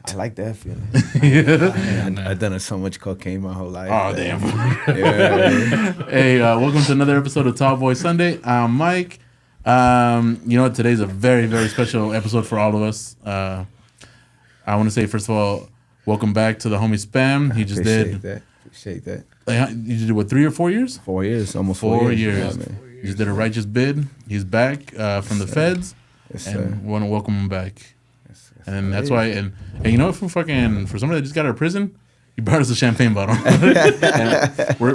I like that feeling. I've done so much cocaine my whole life. Oh, damn. Hey, welcome to another episode of Tallboiisunday. I'm Mike. You know what? Today's a very, very special episode for all of us. I want to say, first of all, welcome back to the homie Spam. He just Appreciate that. You did what, 3 or 4 years? 4 years, almost 4 years. years. Yeah, He just did a righteous bid. He's back from the feds. Yes, and we want to welcome him back. Yes, And that's why, and you know, for somebody that just got out of prison, he brought us a champagne bottle. And we're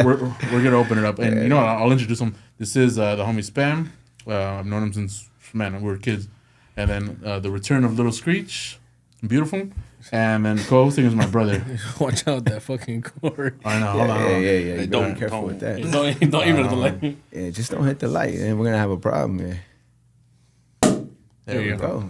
gonna open it up, and you know, I'll introduce him. This is the homie Spam. I've known him since we were kids, and then the return of Little Screech, beautiful, and then co-hosting is my brother. Watch out that fucking cord. I know. Hold on. Yeah. You don't be careful with that. Don't even hit the light. Yeah, just don't hit the light, and we're gonna have a problem here. There you go.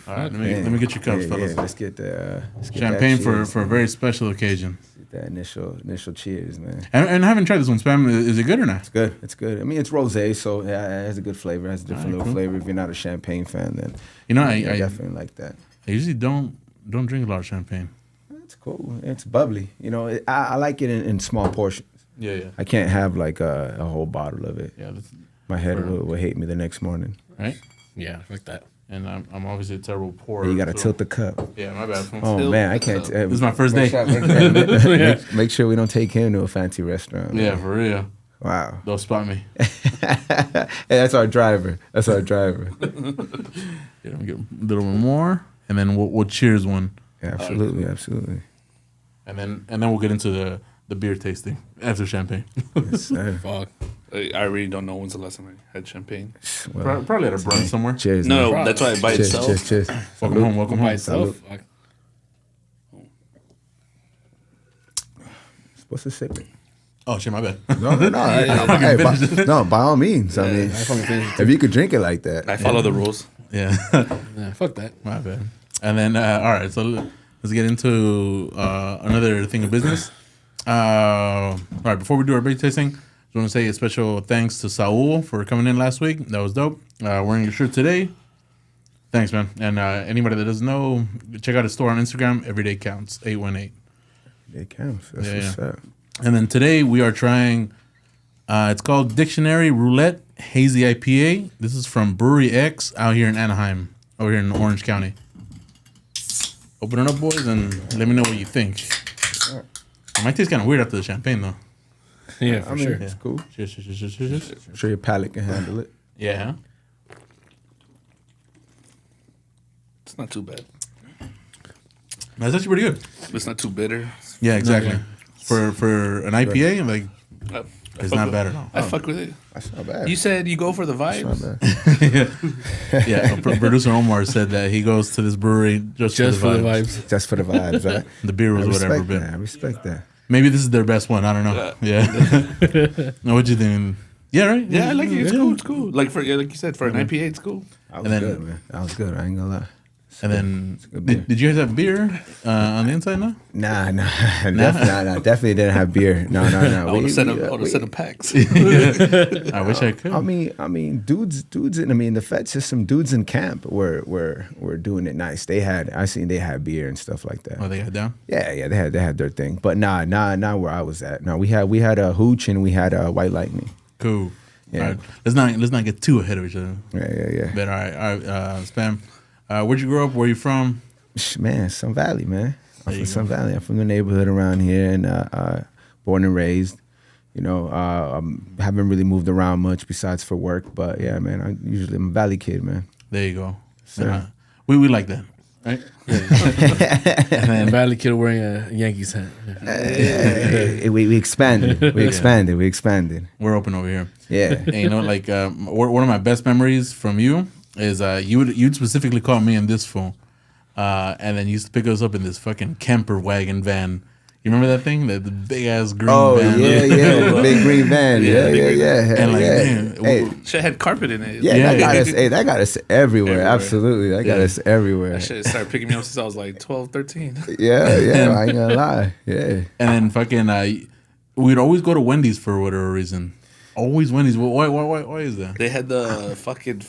All right, let me get your cups, fellas. Let's get the champagne for a very special occasion. That initial cheers, man. And I haven't tried this one, Spam. Is it good or not? It's good. I mean, it's rosé, so yeah, it has a good flavor. It has a different little flavor. If you're not a champagne fan, then I definitely like that. I usually don't drink a lot of champagne. It's cool. It's bubbly. You know, I like it in small portions. Yeah. I can't have like a whole bottle of it. Yeah. My head will hate me the next morning. Right? Yeah, like that. And I'm obviously a terrible pourer. You gotta tilt the cup. Yeah, my bad. Oh man, I can't. This is my first day. Make sure we don't take him to a fancy restaurant. Yeah, for real. Wow. Don't spot me. Hey, that's our driver. Yeah, let me get a little bit more, and then we'll cheers one. Yeah, absolutely. And then we'll get into the beer tasting after champagne. Yes, sir. Fuck. I really don't know when's the last time I had champagne. Well, Probably at a brunch somewhere. Cheers. No, man. that's why by itself. Cheers. Welcome home. By itself. Salute. Supposed to sip it. Oh shit, my bad. No, by all means. I mean, if you could drink it like that. I follow the rules. Yeah. Yeah, fuck that. My bad. And then all right, so let's get into another thing of business. All right, before we do our beer tasting, I want to say a special thanks to Saul for coming in last week. That was dope. Wearing your shirt today. Thanks, man. And anybody that doesn't know, check out his store on Instagram. Everyday Counts 818. It counts. That's what's up. And then today we are trying. It's called Dictionary Roulette Hazy IPA. This is from Brewery X out here in Anaheim, over here in Orange County. Open it up, boys, and let me know what you think. It might taste kind of weird after the champagne, though. Yeah, for sure. It's cool. Cheers. I'm sure your palate can handle it. Yeah. It's not too bad. That's actually pretty good. It's not too bitter. Yeah, exactly. For an IPA, like it's not with, bad at all. I fuck with it. That's not bad. You said you go for the That's not vibes. bad. Yeah, producer Omar said that he goes to this brewery just for the vibes. Just for the vibes, right? The beer was whatever, but I respect that. maybe this is their best one. I don't know. Yeah. No, what you think? Yeah, right. Yeah, I like it. It's cool. It's cool. Like like you said, for an IPA, it's cool. That was good, man. That was good. I ain't gonna lie. And then, did you guys have beer on the inside now? Nah. Definitely didn't have beer. No. I would have sent them packs. I wish I could. I mean, dudes. The Fed system, dudes in camp were doing it nice. They had beer and stuff like that. Oh, they had down? Yeah, they had their thing. But nah, where I was at. No, we had a hooch and we had a white lightning. Cool. Yeah. All right. Let's not get too ahead of each other. Yeah. But all right, Spam. Where'd you grow up? Where you from? Man, Sun Valley, man. I'm from Sun Valley. I'm from the neighborhood around here, and born and raised. You know, haven't really moved around much besides for work. But yeah, man, I'm a Valley kid, man. There you go. So, we like that, right? And then Valley kid wearing a Yankees hat. we expanded. We expanded. We're open over here. Yeah. And you know, like one of my best memories from you is you'd specifically call me in this phone, and then you used to pick us up in this fucking camper wagon van. You remember that thing, the big ass green van? Yeah, the big green van. Yeah. And like, man, Shit had carpet in it. Yeah, that got us everywhere. Absolutely, that got us everywhere. That shit started picking me up since I was like 12, 13. Yeah, I ain't gonna lie. Yeah. And then fucking, we'd always go to Wendy's for whatever reason. Always Wendy's. Why is that? They had the fucking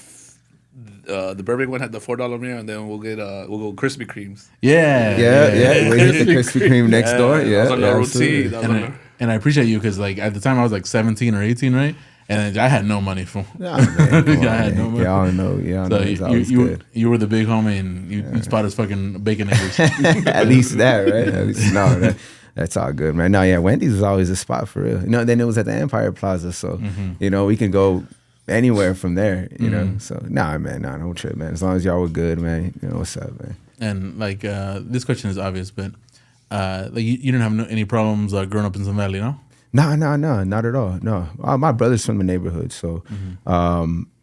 the Burbank one had the $4 meal, and then we'll go Krispy Kremes. Yeah. Yeah. We hit the Krispy Kreme next door. Yeah, that was a absolutely. routine. And I appreciate you because like at the time I was like 17 or 18, right? And I had no money for. Nah, man, come on, I had man. no money. Y'all know. Y'all know. It's always good. You were the big homie and you spot his fucking bacon eggs. At least that, right? At least, no, that's all good, man. No, yeah, Wendy's was always a spot for real. Then it was at the Empire Plaza, so we can go anywhere from there. So man, no trip, man. As long as y'all were good, man. What's up, man? And like this question is obvious, but like you didn't have any problems growing up in Sun Valley, no? No, not at all. No, my brother's from the neighborhood, so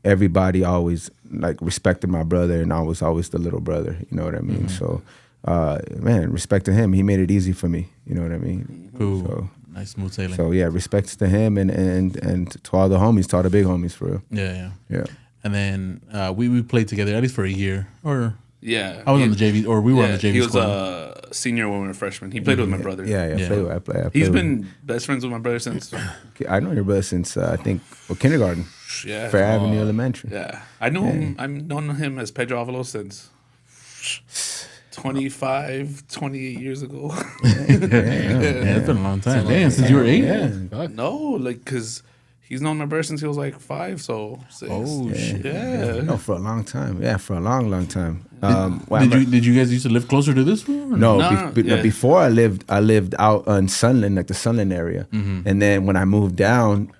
everybody always like respected my brother, and I was always the little brother. You know what I mean? So, man, respect to him. He made it easy for me. You know what I mean? Cool. So, nice, smooth sailing. So yeah, respects to him and to all the homies, to all the big homies for real. Yeah. Yeah. And then we played together at least for a year, or Yeah, I was on the JV, or we were on the JV. He was squad. a senior when we were freshmen. He played with my brother. Yeah. I play He's with been best friends with my brother since. I know your brother since I think kindergarten. Yeah, Fair Avenue Elementary. Yeah, I know him. I've known him as Pedro Avalos since 28 years ago. Yeah, it's been a long time. Damn, since you were 8. Yeah. No, like because he's known my brother since he was like 5. So 6. Oh shit. Yeah. No, for a long time. Yeah, for a long time. Did you guys used to live closer to this one? or No, No, before I lived out on Sunland, like the Sunland area, and then when I moved down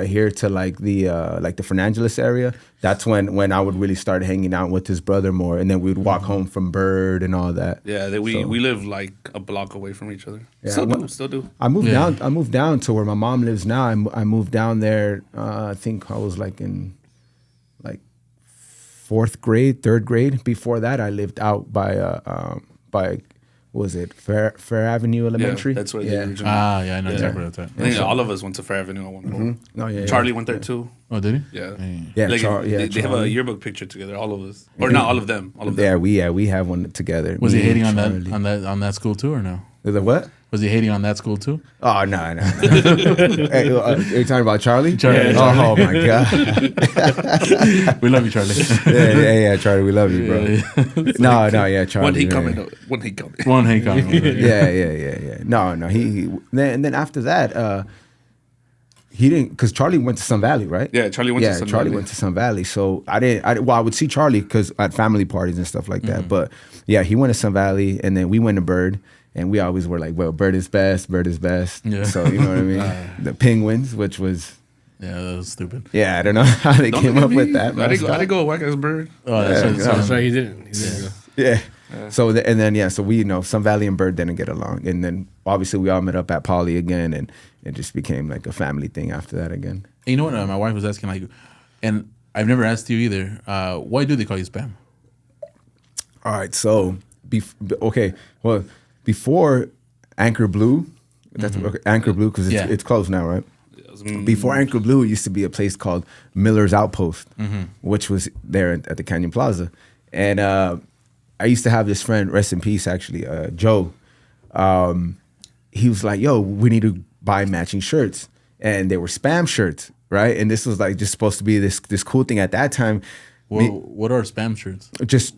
here to like the Fernangeles area, that's when I would really start hanging out with his brother more, and then we'd walk home from Bird and all that. Yeah, we live like a block away from each other. Yeah, Still do. I moved down to where my mom lives now. I moved down there. I think I was like in like 4th grade, 3rd grade. Before that, I lived out by what was it Fair Avenue Elementary? Yeah, that's where they originally. I know exactly what that's I think all of us went to Fair Avenue at one point. No, yeah, Charlie went there too. Oh, did he? Yeah. Yeah, Like, they have a Charlie. yearbook picture together, all of us, or not all of them. All of them. We have one together. Was Me he hating and on Charlie. that school too, or no? The what? Was he hating on that school too? Oh no! Hey, are you talking about Charlie? Charlie. Oh my god! We love you, Charlie. yeah, Charlie, we love you, bro. No, yeah, Charlie. One hate man. comment. One hate comment. One hate comment. Yeah. No. He then after that, he didn't, because Charlie went to Sun Valley, right? Yeah, Charlie went to Sun Charlie Valley. went to Sun Valley. So I would see Charlie because at family parties and stuff like that. But yeah, he went to Sun Valley, and then we went to Bird. And we always were like, well, Bird is best. Yeah. So, you know what I mean? The Penguins, which was... Yeah, that was stupid. Yeah, I don't know how they came up with that. I didn't go whack as Bird. Oh, that's right. That's right. He didn't. Go. Yeah. So, so we, Sun Valley and Bird didn't get along. And then, obviously, we all met up at Poly again. And it just became like a family thing after that again. And you know what? My wife was asking, like, and I've never asked you either, why do they call you Spam? All right. So, before Anchor Blue, that's Anchor Blue because it's closed now, right? Before Anchor Blue, it used to be a place called Miller's Outpost, which was there at the Canyon Plaza. And I used to have this friend, rest in peace, actually, Joe. He was like, yo, we need to buy matching shirts. And they were Spam shirts, right? And this was like just supposed to be this cool thing at that time. What are Spam shirts?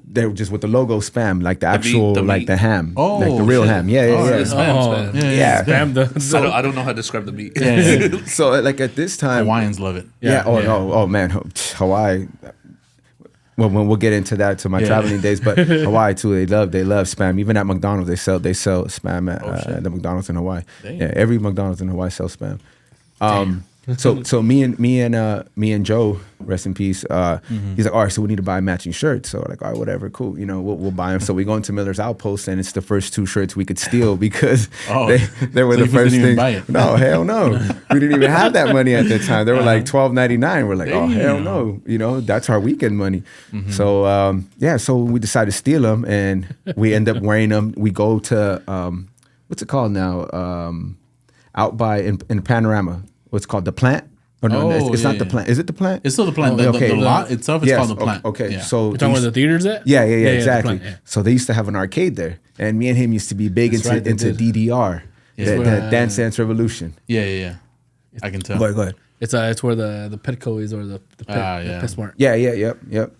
They were just with the logo Spam, like the actual, like the ham, Oh, like the real shit. ham. Yeah. Spam. Yeah. Spam I don't know how to describe the meat. Yeah. So like at this time, Hawaiians love it. Yeah. Oh man, Hawaii. Well, we'll get into that to my traveling days, but Hawaii too. They love Spam. Even at McDonald's, they sell Spam at the McDonald's in Hawaii. Damn. Yeah, every McDonald's in Hawaii sells Spam. So me and Joe, rest in peace. He's like, all right, so we need to buy matching shirts. So like, all right, whatever, cool. We'll buy them. So we go into Miller's Outpost, and it's the first 2 shirts we could steal because they were So the you first didn't even thing. buy it? No, hell no. We didn't even have that money at the time. They were like $12.99. We're like, oh hell no. That's our weekend money. So so we decided to steal them, and we end up wearing them. We go to what's it called now? Out by in Panorama. What's called the Plant? Or no, it's not the Plant. Is it the Plant? It's still the Plant. The lot itself is called the Plant. Okay, Yeah. so You talking where the theater's at? yeah, exactly. The Plant, yeah. So they used to have an arcade there, and me and him used to be big That's right, they into did. DDR, the Dance Dance Revolution. Yeah. I can tell. Go ahead. It's where the Petco is, or the Yeah. Pet Smart. Yep.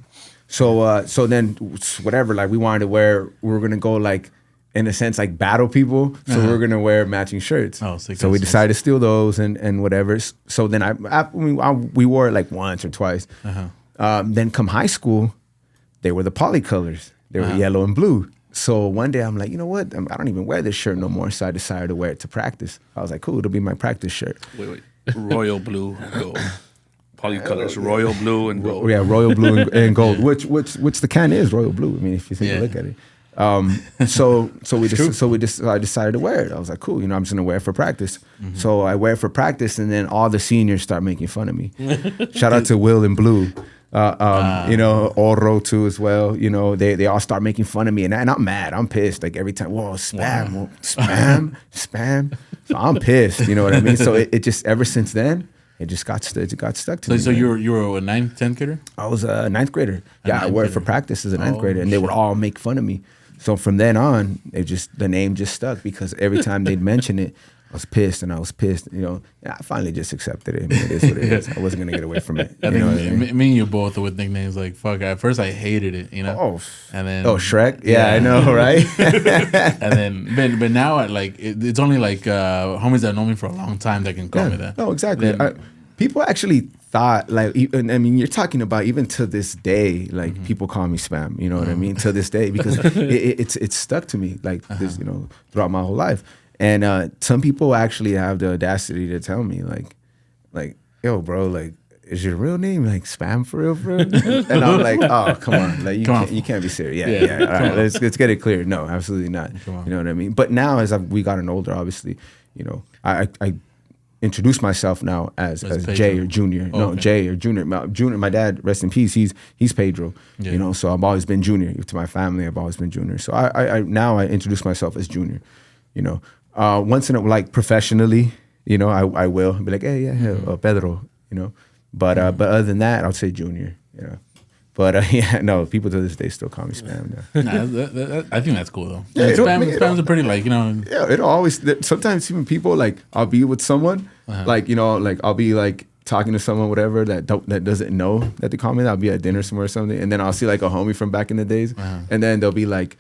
So then whatever, like we wanted to wear, we were gonna go like, in a sense, like battle people. So we were gonna wear matching shirts. Oh, sick. So we decided to steal those and whatever. So then we wore it like once or twice. Then come high school, they were the polycolors. They were yellow and blue. So one day I'm like, you know what? I don't even wear this shirt no more. So I decided to wear it to practice. I was like, cool, it'll be my practice shirt. Wait. Royal blue, gold. Polycolors, royal blue and gold. Yeah, royal blue and gold, which the can is royal blue. I mean, if you take a look at it. So I decided to wear it. I was like, cool, I'm just gonna wear it for practice. So I wear it for practice, and then all the seniors start making fun of me. Shout out to Will and Blue, Oro too as well. They all start making fun of me, and I'm mad. I'm pissed. Like every time, spam. So I'm pissed. You know what I mean? So it just ever since then. It just got stuck to me. So you were a 9th, 10th grader? I was a 9th grader. I wore it for practice as a 9th grader, and they would all make fun of me. So from then on, the name just stuck because every time they'd mention it, I was pissed. I finally just accepted it. I mean, it is what it is. I wasn't gonna get away from it. I think me and you both with nicknames like fuck. At first, I hated it. And then Shrek. Yeah, I know, right? And then, but now it's only like homies that know me for a long time that can call me that. No, exactly. People actually thought you're talking about even to this day, like people call me spam. You know what I mean? To this day, because it's stuck to me like this, throughout my whole life. And some people actually have the audacity to tell me like, yo, bro, like, is your real name like spam for real? And I'm like, oh, come on, like you can't be serious. Yeah. All right, let's get it clear. No, absolutely not. You know what I mean? But now as we gotten older, obviously, I introduce myself now as Jay or Junior. Jay or Junior. My dad, rest in peace. He's Pedro. Yeah. So I've always been Junior to my family. I've always been Junior. So I now introduce myself as Junior. Once in a like professionally, I will be like, hey, Pedro. But other than that, I'll say Junior. But people to this day still call me spam. I think that's cool though. Yeah, spam's a pretty Yeah, it'll always. Sometimes even people like I'll be with someone like I'll be like talking to someone whatever that doesn't know that they call me. I'll be at dinner somewhere or something, and then I'll see like a homie from back in the days, and then they'll be like,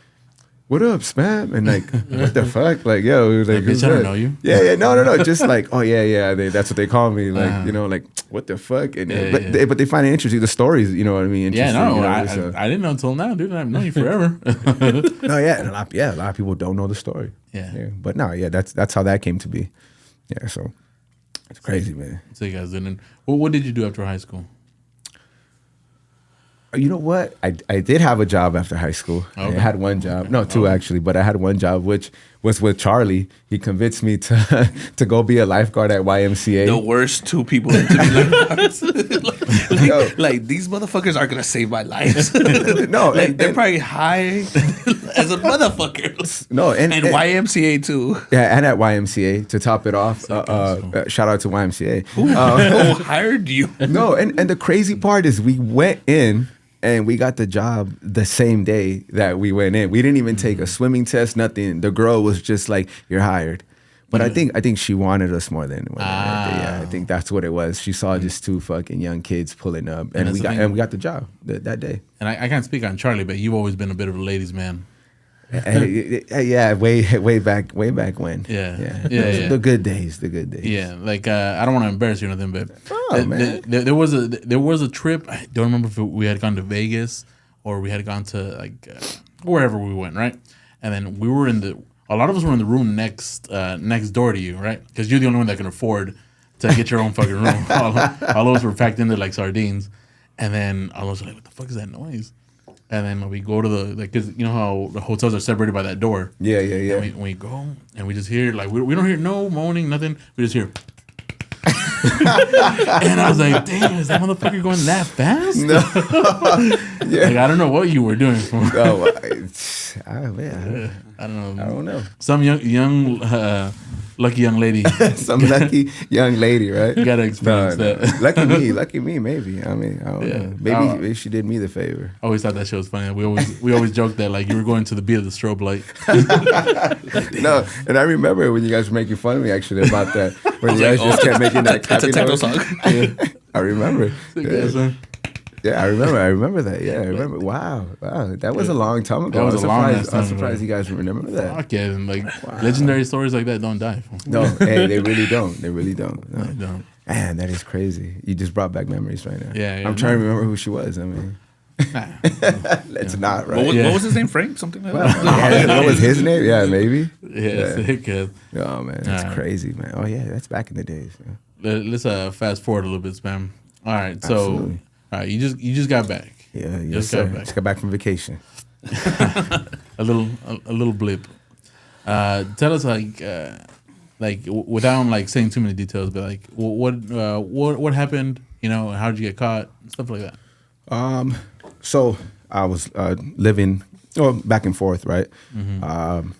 what up, spam? And like, what the fuck? Like, yo, like, bitch, I don't know you. Yeah, no. Just like, oh yeah, that's what they call me. Like, like, what the fuck? And but they find it interesting. The stories, you know what I mean? Yeah, no, I didn't know until now, dude. I've known you forever. No, a lot of people don't know the story. Yeah. But no, that's how that came to be. Yeah, so it's crazy, man. So you guys didn't. What did you do after high school? You know what? I did have a job after high school. Okay. I had one job. No, two actually, but I had one job, which was with Charlie. He convinced me to go be a lifeguard at YMCA. The worst two people to be lifeguards. like these motherfuckers are gonna save my life. No, they're probably high as a motherfucker. No, and YMCA too. Yeah, and at YMCA to top it off. Shout out to YMCA. Who hired you? No, and the crazy part is we went in. And we got the job the same day that we went in. We didn't even take a swimming test, nothing. The girl was just like, "You're hired." But I think she wanted us more than anyone. Yeah, I think that's what it was. She saw just two fucking young kids pulling up, and we got the job that day. And I can't speak on Charlie, but you've always been a bit of a ladies' man. Yeah, way back when. Yeah. The good days. Yeah, like I don't want to embarrass you or nothing, but there was a trip. I don't remember if we had gone to Vegas or we had gone to like wherever we went, right? And then we were a lot of us were in the room next door to you, right? Because you're the only one that can afford to get your own fucking room. All of us were packed in there like sardines, and then all of us were like, "What the fuck is that noise?" And then we go to because you know how the hotels are separated by that door. Yeah. And we go and we just hear we don't hear no moaning, nothing. We just hear. And I was like, damn, is that motherfucker going that fast? No. Yeah. Like, I don't know what you were doing for. Oh, I don't know. Some young lucky young lady. Some lucky young lady, right? You gotta experience that. Lucky me, maybe. I mean, I don't know. Maybe she did me the favor. I always thought that shit was funny. We always joked that like you were going to the beat of the strobe light. No, and I remember when you guys were making fun of me actually about that. When you guys just kept making that clapping noise. Song. I remember. Yeah, I remember that. Yeah, I remember. Wow. That was a long time ago. That was a long ass time I'm surprised you guys remember that. Fuck yeah, and like legendary stories like that don't die. No, hey, they really don't. They really don't. No. They don't. Man, that is crazy. You just brought back memories right now. Yeah, I'm trying to remember who she was. I mean, let's not, right? What was his name? Frank? Something like that? Yeah, what was his name? Yeah, maybe. Yeah, sick. Oh, man, that's crazy, man. Oh, yeah, that's back in the days. Yeah. Let's fast forward a little bit, Spam. All right, so Absolutely. all right, you just got back. Yeah, Just yes, got sir. back. Just got back from vacation. a little blip. Tell us like without like saying too many details, but like what happened? You know, how did you get caught? Stuff like that. So I was living back and forth, right? Mm-hmm.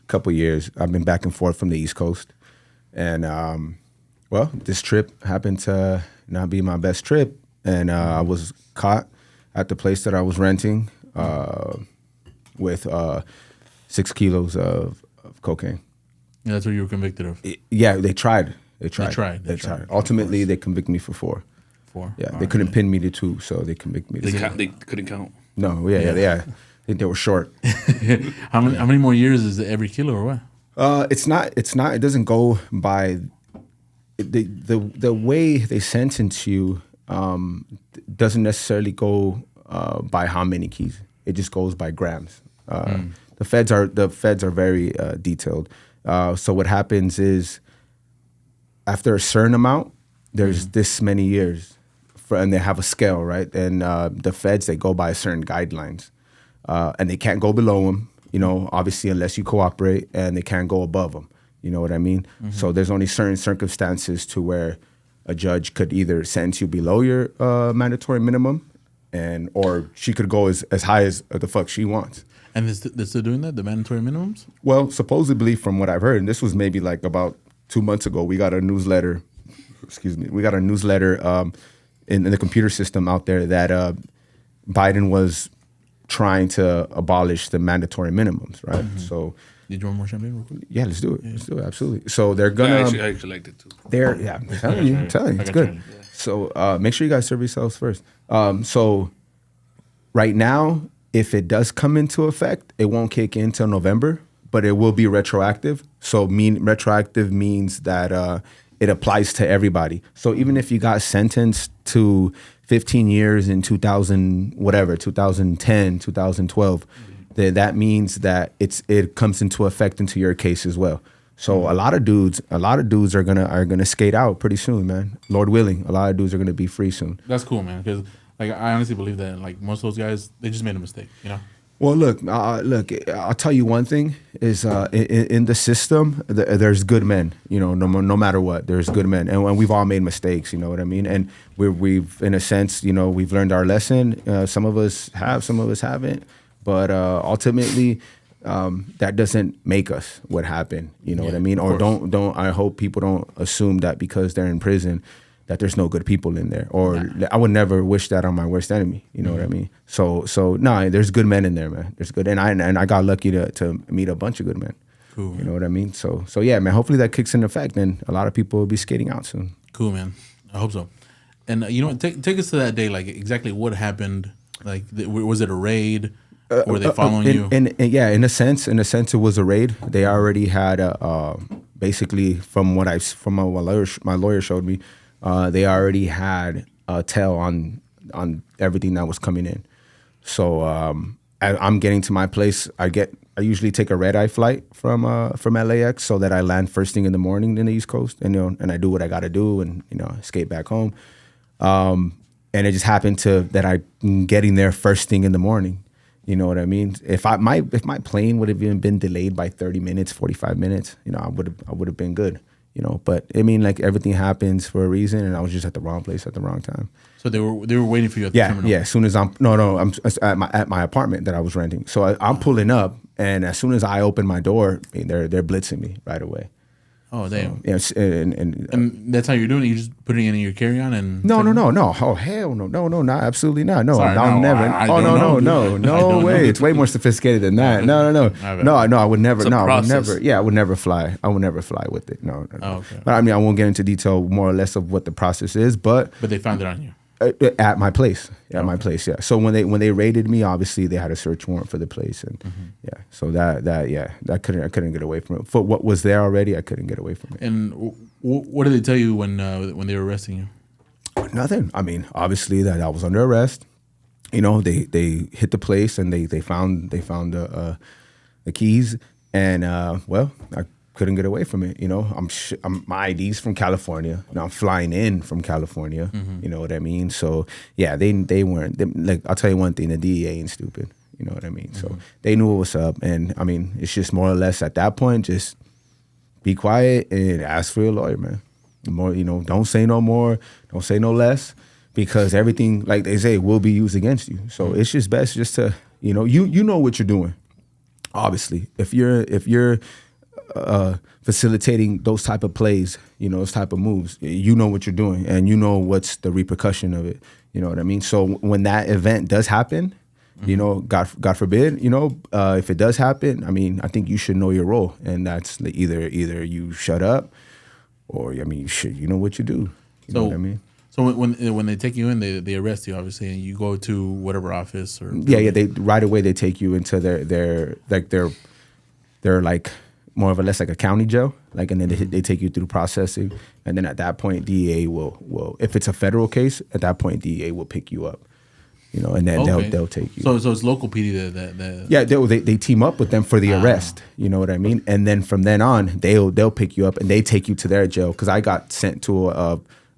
Couple years. I've been back and forth from the East Coast, and well, this trip happened to not be my best trip, and I was caught at the place that I was renting with 6 kilos of cocaine. Yeah, that's what you were convicted of. Yeah, they tried. They tried. Ultimately, they convicted me for 4. 4. Yeah, All they couldn't pin me to 2, so they convicted me. They couldn't count. No, yeah. I think they were short. How many more years is it every kilo or what? It's not. It doesn't go by the way they sentence you. Doesn't necessarily go by how many keys. It just goes by grams. The feds are very detailed. So what happens is, after a certain amount, there's this many years, and they have a scale, right? And the feds, they go by certain guidelines, and they can't go below them. You know, obviously, unless you cooperate, and they can't go above them. You know what I mean? Mm-hmm. So there's only certain circumstances to where a judge could either sentence you below your mandatory minimum, or she could go as high as the fuck she wants. And they're still doing that, the mandatory minimums? Well, supposedly, from what I've heard, and this was maybe like about 2 months ago, we got a newsletter. Excuse me. We got a newsletter in the computer system out there that Biden was trying to abolish the mandatory minimums, right? Mm-hmm. So, did you want more champagne real quick? Yeah, let's do it. Yeah. Let's do it. Absolutely. So they're gonna. I actually liked it too. I'm telling you, it's good. Yeah. So make sure you guys serve yourselves first. So right now, if it does come into effect, it won't kick in till November, but it will be retroactive. So retroactive means that it applies to everybody. So even if you got sentenced to 15 years in 2010, 2012, that means that it comes into effect into your case as well. So a lot of dudes are gonna skate out pretty soon, man. Lord willing, a lot of dudes are gonna be free soon. That's cool, man. Because like I honestly believe that like most of those guys, they just made a mistake, you know. Well, look. I'll tell you one thing is in the system, there's good men. You know, no matter what, there's good men, and we've all made mistakes. You know what I mean? And we've in a sense, you know, we've learned our lesson. Some of us have, some of us haven't. But ultimately, that doesn't make us what happened. You know what I mean? Or don't. I hope people don't assume that because they're in prison that there's no good people in there. Or I would never wish that on my worst enemy. You know what I mean? So no, there's good men in there, man. There's good, and I got lucky to meet a bunch of good men. Cool. Man. You know what I mean? So yeah, man. Hopefully that kicks in effect, and a lot of people will be skating out soon. Cool, man. I hope so. And you know, take us to that day. Like exactly what happened. Like was it a raid? Were they following you? Yeah, in a sense, it was a raid. They already had basically from what my lawyer showed me, they already had a tail on everything that was coming in. So I'm getting to my place. I usually take a red eye flight from LAX so that I land first thing in the morning in the East Coast, and and I do what I got to do, and skate back home. And it just happened that I'm getting there first thing in the morning. You know what I mean? If my plane would have even been delayed by 30 minutes, 45 minutes, I would have been good. But I mean, like everything happens for a reason, and I was just at the wrong place at the wrong time. So they were waiting for you at the terminal. Yeah. As soon as I'm at my apartment that I was renting. So I'm pulling up, and as soon as I open my door, they're blitzing me right away. Oh damn! So, and that's how you're doing it. You just putting it in your carry-on and no. Oh hell no, not absolutely not. No, sorry, I'll never. No way. It's way more sophisticated than that. No. I would never. No, I would never. Yeah, I would never fly. I would never fly with it. No. Oh, okay. But I mean, I won't get into detail more or less of what the process is, but they found it on you. At my place, my place, yeah. So when they raided me, obviously they had a search warrant for the place, and yeah. So I couldn't get away from it. For what was there already, I couldn't get away from it. And what did they tell you when they were arresting you? Nothing. I mean, obviously that I was under arrest. You know, they hit the place and they found the keys, and well, I couldn't get away from it. You know, my ID's from California. Now I'm flying in from California. You know what I mean? So yeah, they weren't like, I'll tell you one thing: the DEA ain't stupid. You know what I mean? So they knew what was up, and I mean, it's just more or less at that point, just be quiet and ask for your lawyer, man. More, you know, don't say no more, don't say no less, because everything, like they say, will be used against you. So it's just best just to, you know, you know what you're doing. Obviously, if you're facilitating those type of plays, you know, those type of moves, you know what you're doing, and you know what's the repercussion of it. You know what I mean? So when that event does happen, you know, God forbid, you know, if it does happen, I mean, I think you should know your role, and that's either you shut up, or I mean, you know what you do. You know what I mean? So when they take you in, they arrest you, obviously, and you go to whatever office or they right away they take you into their like more of a less like a county jail, like, and then they take you through processing, and then at that point DEA will, if it's a federal case, at that point DEA will pick you up, you know, and then they'll take you. So it's local PD that yeah, they team up with them for the arrest, you know what I mean, and then from then on they'll pick you up and they take you to their jail, because I got sent to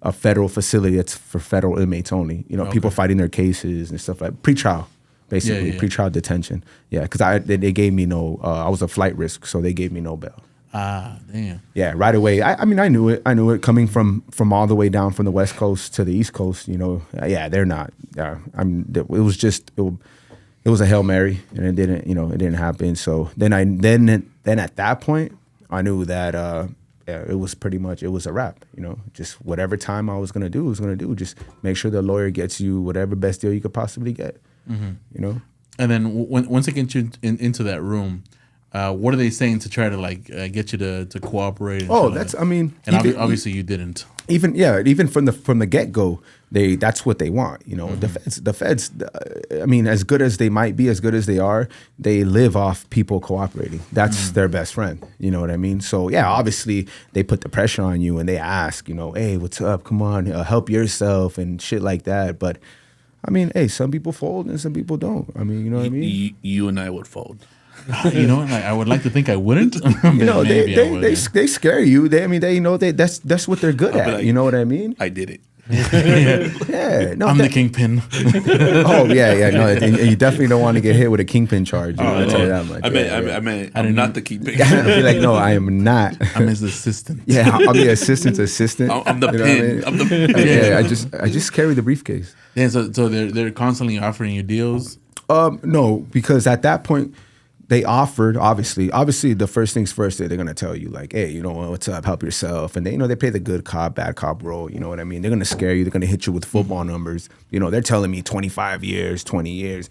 a federal facility that's for federal inmates only, you know, people fighting their cases and stuff, like pretrial. Basically, pretrial detention. Yeah, because they gave me no. I was a flight risk, so they gave me no bail. Damn. Yeah, right away. I mean, I knew it. Coming from all the way down from the West Coast to the East Coast. You know, yeah, they're not. It was just it was a Hail Mary, and it didn't happen. So then at that point, I knew that it was pretty much, it was a wrap. You know, just whatever time I was gonna do, Just make sure the lawyer gets you whatever best deal you could possibly get. You know, and then once they get you into that room, what are they saying to try to like get you to cooperate? Oh, that's like, I mean, and obviously you didn't. Even from the get go, that's what they want. You know, the feds. I mean, as good as they might be, as good as they are, they live off people cooperating. That's their best friend. You know what I mean? So yeah, obviously they put the pressure on you and they ask, you know, hey, what's up? Come on, help yourself and shit like that. But I mean, hey, some people fold and some people don't. I mean, you know what I mean? You and I would fold. You know, like, I would like to think I wouldn't. You know, they scare you. That's what they're good at. Like, you know what I mean? I did it. Yeah, no, I'm the kingpin. Oh yeah, no, and you definitely don't want to get hit with a kingpin charge. I'll tell you that much. I'm not the kingpin. I'd be like, no, I am not. I'm his assistant. Yeah, I'm the assistant's assistant. I'm the pin. I mean? Yeah, I just carry the briefcase. Yeah, so they're constantly offering you deals. No, because at that point, they offered, obviously the first things first, they're going to tell you like, hey, you know, what's up, help yourself. And they, you know, they play the good cop, bad cop role. You know what I mean? They're going to scare you. They're going to hit you with football numbers. You know, they're telling me 25 years, 20 years.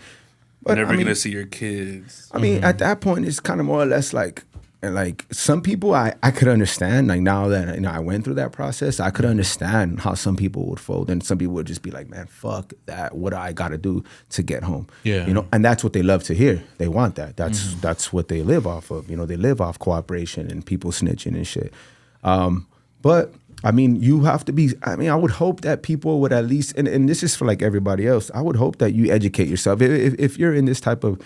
But you're never going to see your kids. I mean, at that point, it's kind of more or less like some people I could understand. Like now that, you know, I went through that process, I could understand how some people would fold, and some people would just be like, man, fuck that. What do I got to do to get home? Yeah. You know, and that's what they love to hear. They want that. That's what they live off of. You know, they live off cooperation and people snitching and shit. But I mean, you have to be, I mean, I would hope that people would at least, and this is for like everybody else, I would hope that you educate yourself. If you're in this type of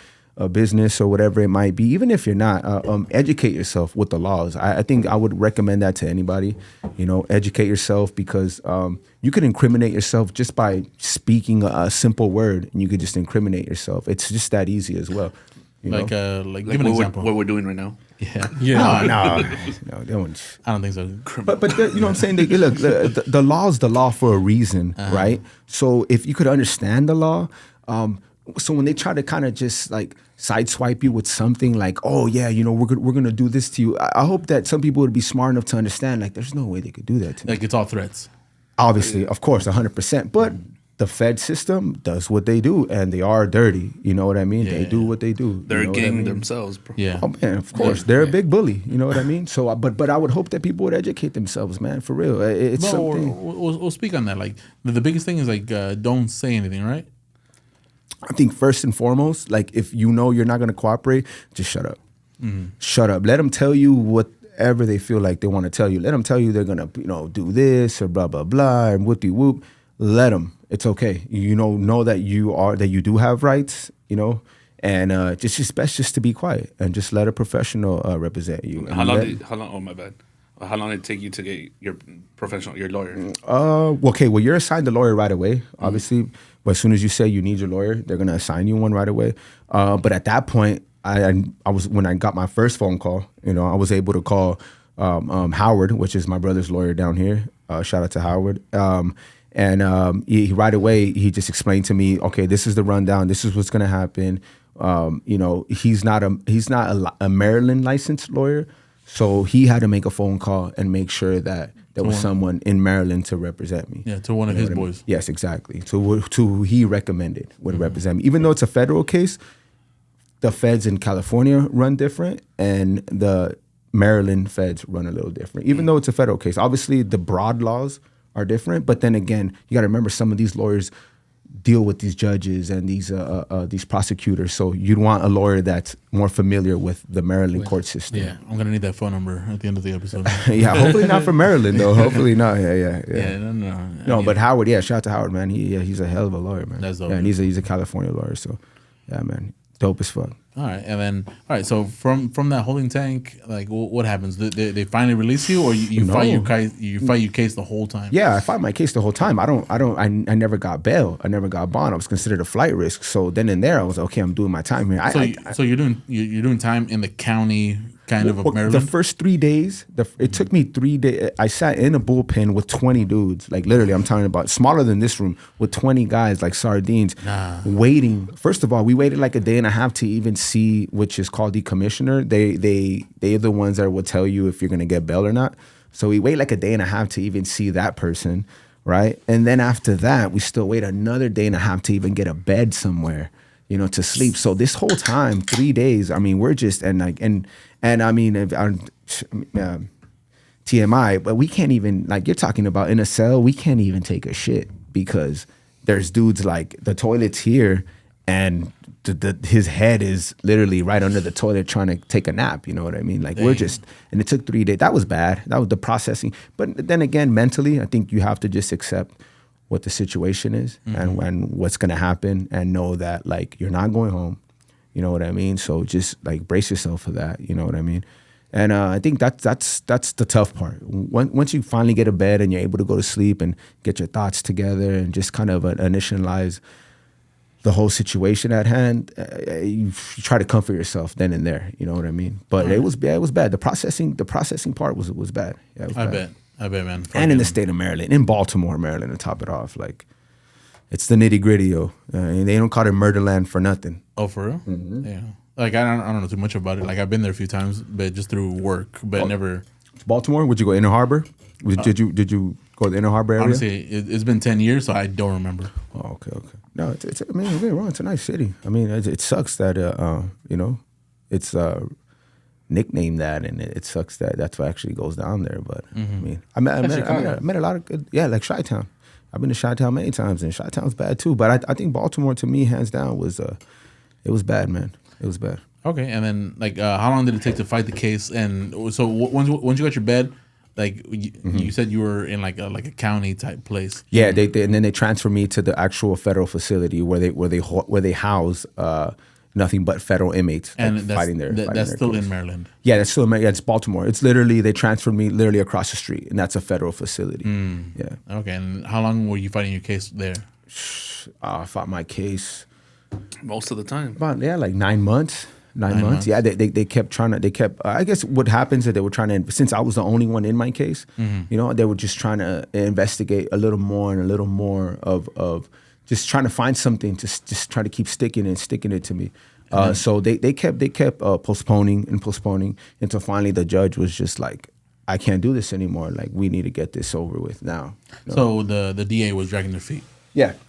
business or whatever it might be, even if you're not, educate yourself with the laws. I think I would recommend that to anybody. You know, educate yourself, because you could incriminate yourself just by speaking a simple word, and you could just incriminate yourself. It's just that easy as well. You like give an example. What we're doing right now. Yeah. No, I don't think so. But you know what I'm saying? Look, the law is the law for a reason, right? So if you could understand the law, so when they try to kind of just like sideswipe you with something like, oh yeah, you know, we're gonna do this to you, I hope that some people would be smart enough to understand, like, there's no way they could do that to me. Like, it's all threats. Obviously, of course, 100%. But the Fed system does what they do, and they are dirty. You know what I mean? Yeah, they do what they do. They're you know a gang what I mean? themselves, bro. Yeah. Oh man, of course they're a big bully. You know what I mean? So, but I would hope that people would educate themselves, man. For real, it's No, something. we'll speak on that. Like the biggest thing is like don't say anything, right? I think first and foremost, like if you know you're not going to cooperate, just shut up. Shut up. Let them tell you whatever they feel like they want to tell you. Let them tell you they're going to, do this or blah, blah, blah, and whoopty whoop. Let them. It's okay. Know that you do have rights, and just best just to be quiet and just let a professional represent you. How long? Oh my bad. How long did it take you to get your lawyer? Okay. Well, you're assigned a lawyer right away, obviously. But as soon as you say you need your lawyer, they're gonna assign you one right away. But at that point, I was when I got my first phone call. I was able to call Howard, which is my brother's lawyer down here. Shout out to Howard. And he right away he just explained to me, okay, this is the rundown. This is what's gonna happen. He's not a Maryland licensed lawyer, so he had to make a phone call and make sure that there was someone in Maryland to represent me. Yeah, to one of his boys. Yes, exactly. To who he recommended would represent me. Even though it's a federal case, the feds in California run different, and the Maryland feds run a little different. Even though it's a federal case, obviously the broad laws are different. But then again, you got to remember some of these lawyers deal with these judges and these prosecutors. So you'd want a lawyer that's more familiar with the Maryland court system. Yeah, I'm gonna need that phone number at the end of the episode. Yeah, hopefully not from Maryland though. Hopefully not. Yeah. Yeah, no. But Howard, shout out to Howard, man. He's a hell of a lawyer, man. That's dope. Yeah, and he's a California lawyer. So yeah, man, dope as fuck. All right, and then so from that holding tank, like what happens? They finally release you, or you fight your case the whole time? Yeah, I fight my case the whole time. I never got bail. I never got bond. I was considered a flight risk. So then and there, I was okay. I'm doing my time here. So you're doing time in the county kind of Maryland. The first 3 days, it took me 3 days. I sat in a bullpen with 20 dudes, like literally. I'm talking about smaller than this room, with 20 guys like sardines, waiting. First of all, we waited like a day and a half to even see, which is called the commissioner. They're the ones that will tell you if you're gonna get bail or not. So we wait like a day and a half to even see that person, right? And then after that, we still wait another day and a half to even get a bed somewhere, to sleep. So this whole time, 3 days, I mean, we're just and I mean, TMI, but we can't even, like you're talking about in a cell, we can't even take a shit because there's dudes like the toilet's here and his head is literally right under the toilet trying to take a nap. You know what I mean? Like we're just, and it took 3 days. That was bad. That was the processing. But then again, mentally, I think you have to just accept what the situation is and what's going to happen and know that like you're not going home. You know what I mean? So just like brace yourself for that. You know what I mean? And I think that's the tough part. Once you finally get a bed and you're able to go to sleep and get your thoughts together and just kind of initialize the whole situation at hand, you try to comfort yourself then and there. You know what I mean? But it was bad. The processing part was bad. Yeah, it was bad. I bet, man. And in the state of Maryland, in Baltimore, Maryland, to top it off, like it's the nitty gritty, yo. They don't call it Murderland for nothing. Oh, for real? Mm-hmm. Yeah. Like I don't know too much about it. Like I've been there a few times, but just through work, but never. Baltimore? Would you go Inner Harbor? Did you go to the Inner Harbor area? Honestly, it's been 10 years, so I don't remember. Oh, okay. No, it's I mean, don't get me wrong, it's a nice city. I mean, it sucks that it's nicknamed that, and it sucks that that's what actually goes down there. But I mean, I met a lot of good, like Chi-Town. I've been to Chi-Town many times, and Chi-Town's bad too. But I think Baltimore, to me, hands down, it was bad, man. It was bad. Okay, and then like, how long did it take to fight the case? And so once you got your bed, like you said, you were in like a county type place. Yeah, and then they transferred me to the actual federal facility where they house nothing but federal inmates, and like, fighting their that's still case. in Maryland. Yeah, that's still in Maryland. Yeah, it's Baltimore. It's literally, they transferred me literally across the street, and that's a federal facility. Yeah. Okay, and how long were you fighting your case there? I fought my case most of the time. about like 9 months. 9 months. Yeah, they kept trying to. I guess what happens is they were trying to. Since I was the only one in my case, they were just trying to investigate a little more and a little more of just trying to find something to just try to keep sticking it to me. So they kept postponing until finally the judge was just like, I can't do this anymore. Like, we need to get this over with now. So the DA was dragging their feet.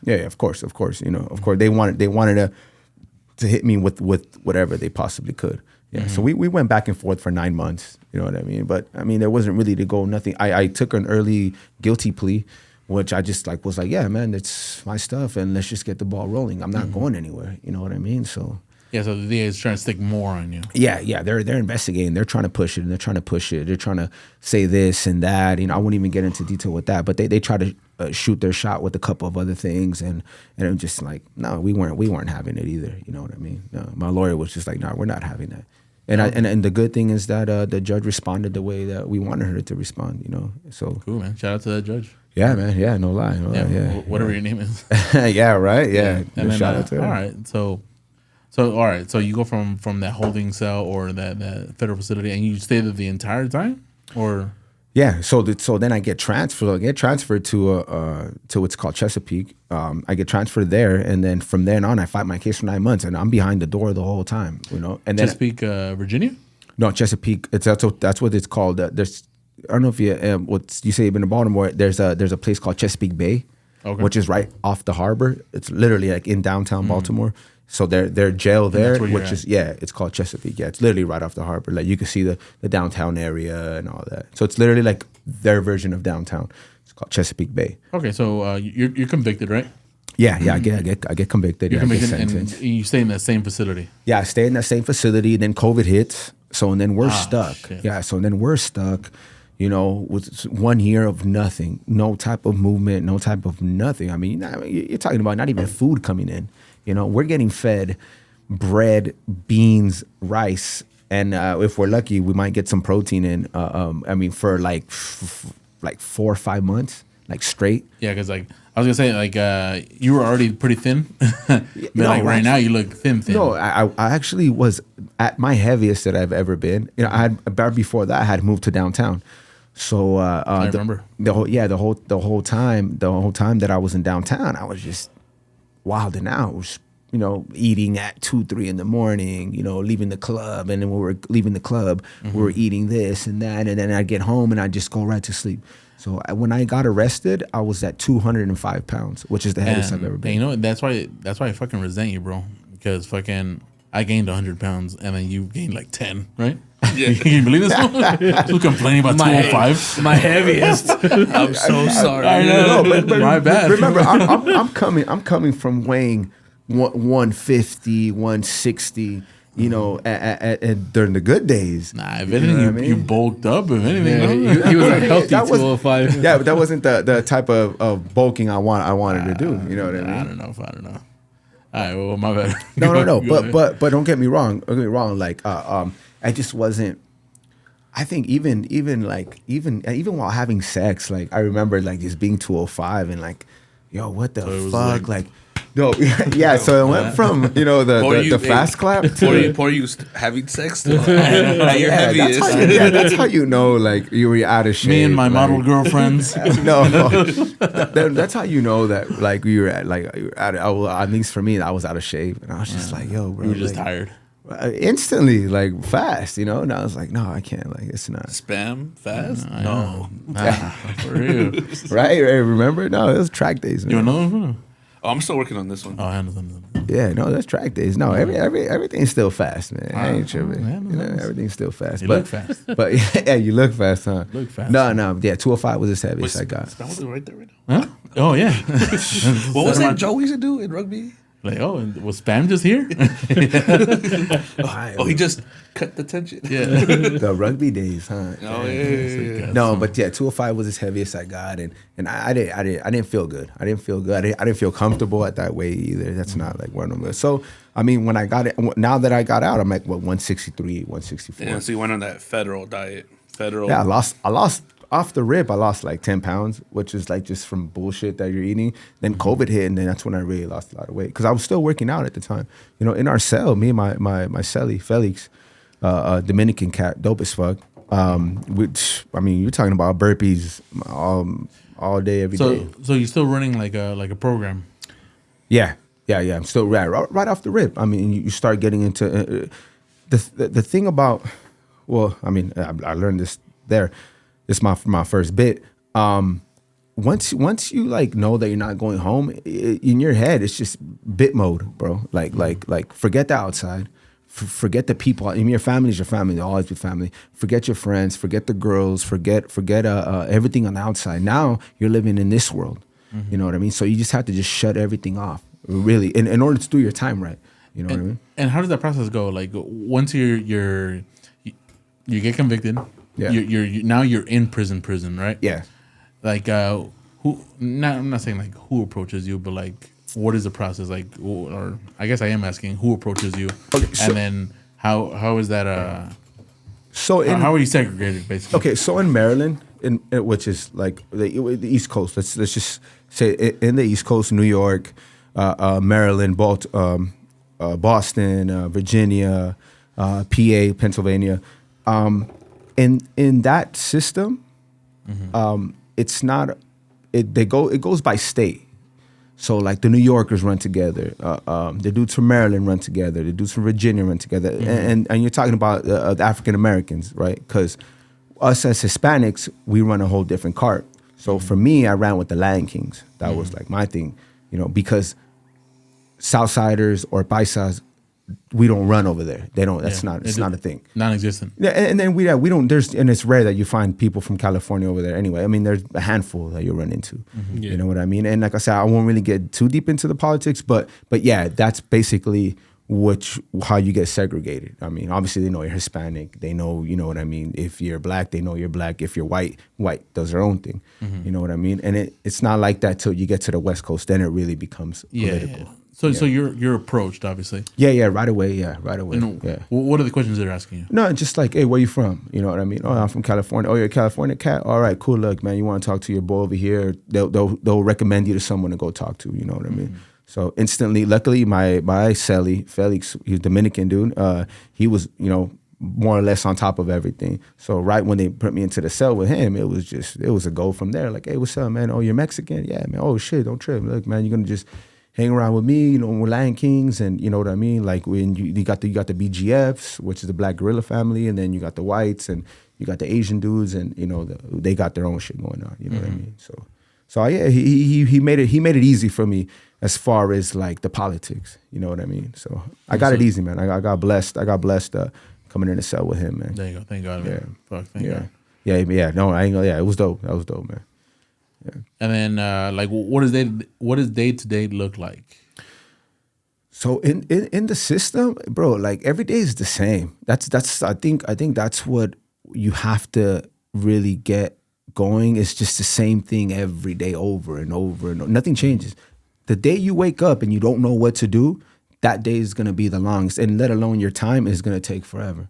Yeah, of course. You know, of course they wanted to hit me with whatever they possibly could. Yeah, so we went back and forth for 9 months. You know what I mean? But I mean, there wasn't really to go nothing. I took an early guilty plea, which I just was like, yeah, man, it's my stuff, and let's just get the ball rolling. I'm not going anywhere. You know what I mean? So. Yeah, so the DA is trying to stick more on you. Yeah, they're investigating. They're trying to push it, and they're trying to say this and that. You know, I won't even get into detail with that, but they try to shoot their shot with a couple of other things, and I'm just like, no, we weren't having it either. You know what I mean? No, my lawyer was just like, no, we're not having that. And the good thing is that the judge responded the way that we wanted her to respond. You know, so cool, man. Shout out to that judge. Yeah, man. Yeah, no lie. Whatever your name is. Yeah, right. Yeah. And then, shout out to her. All right, So all right, so you go from that holding cell or that federal facility, and you stay there the entire time, or yeah. So then I get transferred. I get transferred to what's called Chesapeake. I get transferred there, and then from then on, I fight my case for 9 months, and I'm behind the door the whole time. You know, and then Chesapeake, Virginia. No, Chesapeake. That's what it's called. There's I don't know if you what you say you've been to Baltimore. There's a place called Chesapeake Bay, which is right off the harbor. It's literally like in downtown Baltimore. So their jail there, which is it's called Chesapeake. Yeah, it's literally right off the harbor. Like you can see the downtown area and all that. So it's literally like their version of downtown. It's called Chesapeake Bay. Okay, so you're convicted, right? Yeah, I get convicted. You're convicted, I get sentenced. and you stay in that same facility. Yeah, I stay in that same facility. Then COVID hits. So and then we're stuck. Shit. Yeah, so then we're stuck. You know, with 1 year of nothing, no type of movement, no type of nothing. I mean, you're talking about not even food coming in. You know, we're getting fed bread, beans, rice, and if we're lucky, we might get some protein in. I mean, for like 4 or 5 months, like straight. Yeah, because like I was gonna say, like you were already pretty thin, but like right now you look thin. No, I actually was at my heaviest that I've ever been. You know, before that I had moved to downtown. So I remember the whole time that I was in downtown, I was just wilding out, you know, eating at 2-3 in the morning, you know, leaving the club, and then when we were leaving the club, we were eating this and that, and then I'd get home and I'd just go right to sleep. So when I got arrested, I was at 205 pounds, which is the heaviest I've ever been. And you know, that's why I fucking resent you, bro, because fucking I gained 100 pounds and then you gained like 10, right? Yeah. Can you believe this one? Who's complaining about 205? My heaviest. I'm so sorry. I know. No, but my bad. Remember, I'm coming from weighing 150, 160. You know, at during the good days. Nah, if anything, you bulked up. If anything, yeah, he was a healthy 205. Yeah, but that wasn't the type of bulking I wanted to do. You know what I mean? I don't know. All right, well, my bad. No. But don't get me wrong. Like, I just wasn't. I think even while having sex, like I remember like just being 205 and like, yo, what the fuck, like. No, yeah. So it went from the fast clap to for you having sex. At your heaviest. That's how you know like you were out of shape. Me and my model girlfriends. No, that's how you know that like you were at least for me I was out of shape and I was just like, yo, bro, you were just tired. Instantly, like fast, you know. And I was like, no, I can't. Like, it's not spam fast. No, for real. Right? Remember? No, it was track days. Man. You know another one? Oh, I'm still working on this one. Oh, I understand. Yeah, no, that's track days. No, everything's still fast, man. I ain't tripping. You know, everything's still fast. You look fast. But yeah, you look fast, huh? Look fast. No, yeah, 205 was the heaviest I got. Spam was right there, right now. Huh? Oh yeah. What was that Joe used to do in rugby? Like, was Spam just here? He just cut the tension. Yeah. The rugby days, huh? Oh yeah. No, but yeah, 205 was as heaviest I got, and I didn't feel good. I didn't feel good. I didn't feel comfortable at that weight either. That's not like one of them. So I mean, when I got it, now that I got out, I'm like 163, 164. Yeah, so you went on that federal diet. Yeah, I lost. Off the rip, I lost like 10 pounds, which is like just from bullshit that you're eating. Then COVID hit, and then that's when I really lost a lot of weight because I was still working out at the time. You know, in our cell, me and my cellie, Felix, Dominican cat, dope as fuck. Which I mean, you're talking about burpees all day, every day. So you're still running like a program? Yeah. I'm still right off the rip. I mean, you start getting into the thing about. Well, I mean, I learned this there. It's my first bit. When once you like know that you're not going home, in your head it's just bit mode, bro. Like forget the outside, forget the people. I mean, your family is your family. They'll always be family. Forget your friends. Forget the girls. Forget everything on the outside. Now you're living in this world. You know what I mean? So you just have to just shut everything off, really, in order to do your time right. You know what I mean? And how does that process go? Like once you get convicted, now you're in prison, right? Yeah. Like who? I'm not saying like who approaches you, but like what is the process like? Or I guess I am asking who approaches you, and then how is that? So how are you segregated, basically? Okay, so in Maryland, which is like the East Coast, let's just say in the East Coast, New York, Maryland, Boston, Virginia, PA, Pennsylvania. In that system, it's not. It goes by state. So like the New Yorkers run together, the dudes from Maryland run together, the dudes from Virginia run together, and you're talking about the African Americans, right? Because us as Hispanics, we run a whole different cart. So for me, I ran with the Lion Kings. That was like my thing, because Southsiders or Paisas, we don't run over there. They don't. It's not a thing. Non-existent. Yeah, and then we don't. And it's rare that you find people from California over there. Anyway, I mean, there's a handful that you run into. You know what I mean? And like I said, I won't really get too deep into the politics, but yeah, that's basically how you get segregated. I mean, obviously they know you're Hispanic. They know, you know what I mean. If you're black, they know you're black. If you're white does their own thing. You know what I mean? And it's not like that till you get to the West Coast. Then it really becomes political. Yeah. So you're approached, obviously. Yeah, right away. Yeah, right away. Yeah. What are the questions they're asking you? No, just like, hey, where you from? You know what I mean? Oh, I'm from California. Oh, you're a California cat? All right, cool. Look, man, you want to talk to your boy over here? They'll recommend you to someone to go talk to. You know what I mean? So instantly, luckily, my cellie, Felix, he's a Dominican dude. He was, more or less on top of everything. So right when they put me into the cell with him, it was a go from there. Like, hey, what's up, man? Oh, you're Mexican? Yeah, man. Oh, shit, don't trip. Look, man, you're going to just hang around with me, we're Lion Kings, and you know what I mean? Like when you got the BGFs, which is the Black Gorilla family, and then you got the whites, and you got the Asian dudes, and they got their own shit going on. You know what I mean? So yeah, he made it easy for me as far as like the politics. You know what I mean? So I got it easy, man. I got blessed. Coming in the cell with him, man. There you go. Thank God, man. Fuck, thank God. Yeah. No, I ain't gonna. Yeah, it was dope. That was dope, man. Yeah. And then, like, what does day to day look like? So in the system, bro, like every day is the same. That's I think that's what you have to really get going. It's just the same thing every day, over and over and over. Nothing changes. The day you wake up and you don't know what to do, that day is gonna be the longest, and let alone your time is gonna take forever.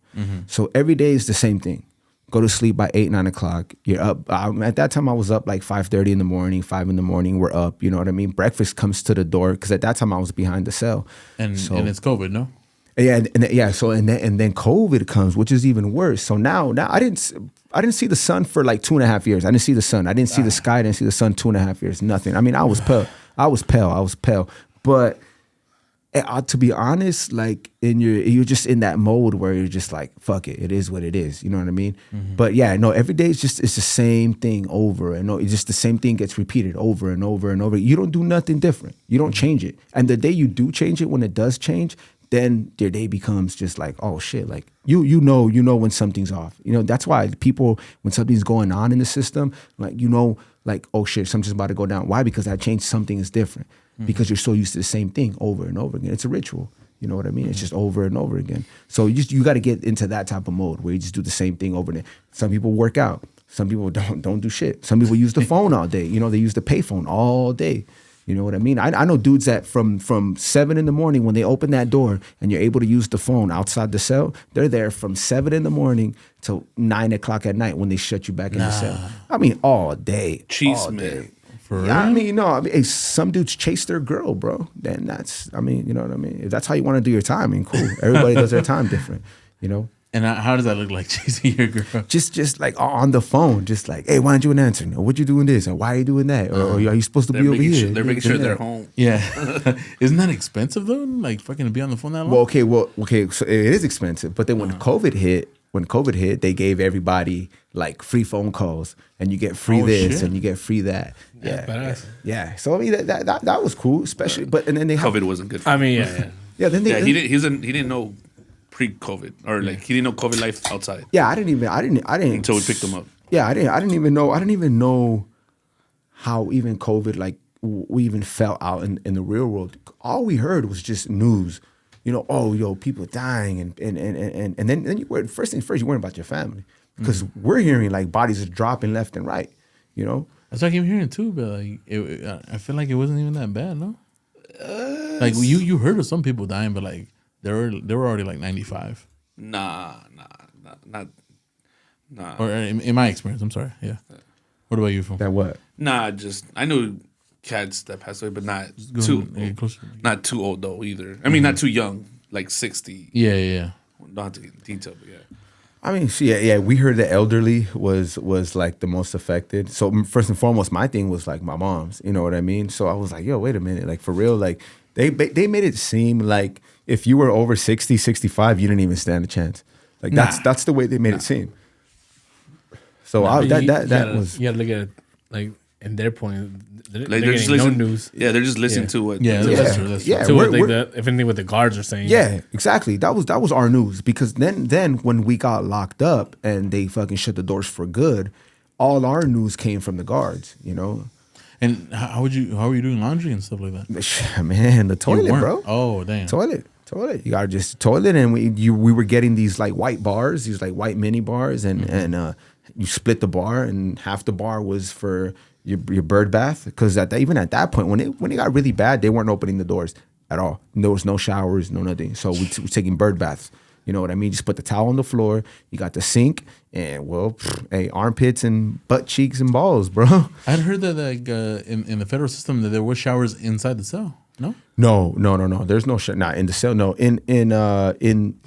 So every day is the same thing. Go to sleep by 8, 9 o'clock. You're up. At that time, I was up like 5:30 in the morning, 5 in the morning. We're up. You know what I mean? Breakfast comes to the door because at that time I was behind the cell. And it's COVID, no? Yeah. So and then COVID comes, which is even worse. So now I didn't see the sun for like 2.5 years. I didn't see the sun. I didn't see the sky. I didn't see the sun 2.5 years. Nothing. I mean, I was pale. I was pale. But to be honest, like you're just in that mode where you're just like, fuck it, it is what it is. You know what I mean? But yeah, no, every day it's the same thing over and over. It's just the same thing gets repeated over and over and over. You don't do nothing different. You don't change it. And the day you do change it, when it does change, then your day becomes just like, oh shit, like you know when something's off. That's why people, when something's going on in the system, like like, oh shit, something's about to go down. Why? Because that changed, something is different. Because you're so used to the same thing over and over again. It's a ritual. You know what I mean? It's just over and over again. So you got to get into that type of mode where you just do the same thing over and over. Some people work out. Some people don't do shit. Some people use the phone all day. They use the payphone all day. You know what I mean? I know dudes that from 7 in the morning when they open that door and you're able to use the phone outside the cell, they're there from 7 in the morning till 9 o'clock at night when they shut you back in the cell. I mean, all day. Cheese man. Yeah, hey, some dudes chase their girl, bro. Then you know what I mean? If that's how you want to do your time, cool. Everybody does their time different, And how does that look like, chasing your girl? Just like on the phone, just like, hey, why aren't you answering? Or what you doing this? Or why are you doing that? Or are you supposed to be over here? They're making sure they're home. Yeah. Isn't that expensive though? Like fucking to be on the phone that long? Well, okay. So it is expensive. But then when COVID hit, when COVID hit, they gave everybody like free phone calls, and you get free and you get free that. Yeah. So I mean that was cool, especially. But and then they COVID wasn't good. I mean, He didn't know pre-COVID or like he didn't know COVID life outside. Yeah, I didn't until we picked him up. Yeah, I didn't even know how even COVID like we even felt out in the real world. All we heard was just news. You know, people dying, and then you worry, first things first, you worry about your family, because we're hearing like bodies are dropping left and right. You know, that's what I keep hearing too. But like, I feel like it wasn't even that bad, no. Like you heard of some people dying, but like they were already like 95. Nah. Or in my experience, I'm sorry. Yeah. What about you, Phil? That what? Nah, just I know cats that passed away, but not too old though either. I mean, not too young, like 60. Yeah. Don't have to get into detail, but yeah. I mean, we heard the elderly was like the most affected. So first and foremost, my thing was like my mom's. You know what I mean? So I was like, yo, wait a minute, like for real, like they made it seem like if you were over 60, 65, you didn't even stand a chance. Like that's the way they made it seem. So that was. You got to look at it like in their point. They're just listening. No news. Yeah, they're just listening to what. That's true. To what if anything what the guards are saying. Yeah, exactly. That was our news, because then when we got locked up and they fucking shut the doors for good, all our news came from the guards. You know. And how were you doing laundry and stuff like that? Man, the toilet, bro. Oh, damn. Toilet. You gotta just toilet, and we were getting these like white bars, these like white mini bars, and you split the bar, and half the bar was for your bird bath, because even at that point when it got really bad, they weren't opening the doors at all. There was no showers, no nothing. So we were taking bird baths. You know what I mean? Just put the towel on the floor. You got the sink, and armpits and butt cheeks and balls, bro. I'd heard that like in the federal system that there were showers inside the cell. No. No. There's no not in the cell. No, in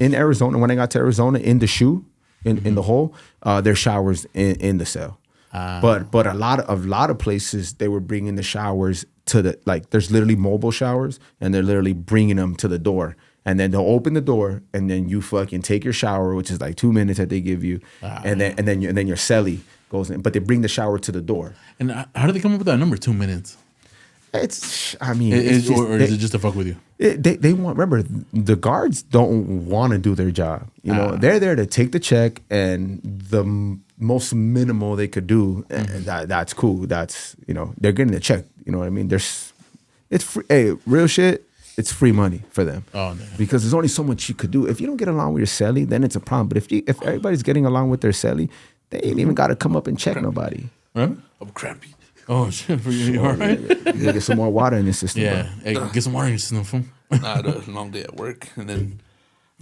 Arizona, when I got to Arizona, in the shoe, in the hole, there's showers in the cell. But a lot of places they were bringing the showers to the, like, there's literally mobile showers, and they're literally bringing them to the door, and then they'll open the door, and then you fucking take your shower, which is like 2 minutes that they give you, and then your cellie goes in, but they bring the shower to the door. And how do they come up with that number, 2 minutes? Is it just to fuck with you? They want, remember, the guards don't want to do their job. You know, they're there to take the check, and the most minimal they could do, that's cool. That's, you know, they're getting the check. You know what I mean? It's free. Hey, real shit. It's free money for them. Oh, man. Because there's only so much you could do. If you don't get along with your cellie, then it's a problem. But if everybody's getting along with their cellie, they ain't even got to come up and check nobody. Huh? I'm crampy. Oh shit! For you, all right? You get some more water in the system. Yeah, hey, get some water in your system. Fool. I had a long day at work, and then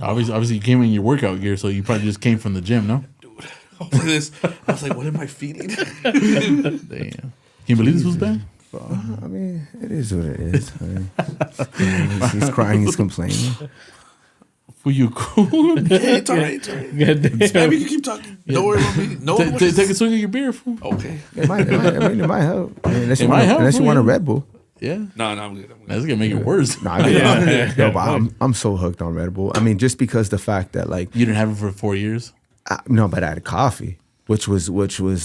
obviously you came in your workout gear, so you probably just came from the gym, no? Dude, look at this. I was like, what am I feeding? Damn. Can you believe this was bad? I mean, it is what it is. I mean, he's crying, he's complaining. Were you cool? Yeah, it's all right. Maybe you can keep talking. Yeah. Don't worry about me. No, take a swig of your beer, fool. Okay. It might help. I mean, unless you want a Red Bull. Yeah. No, I'm good. That's gonna make it worse. No, but I'm so hooked on Red Bull. I mean, just because the fact that, like, you didn't have it for 4 years. No, but I had coffee, which was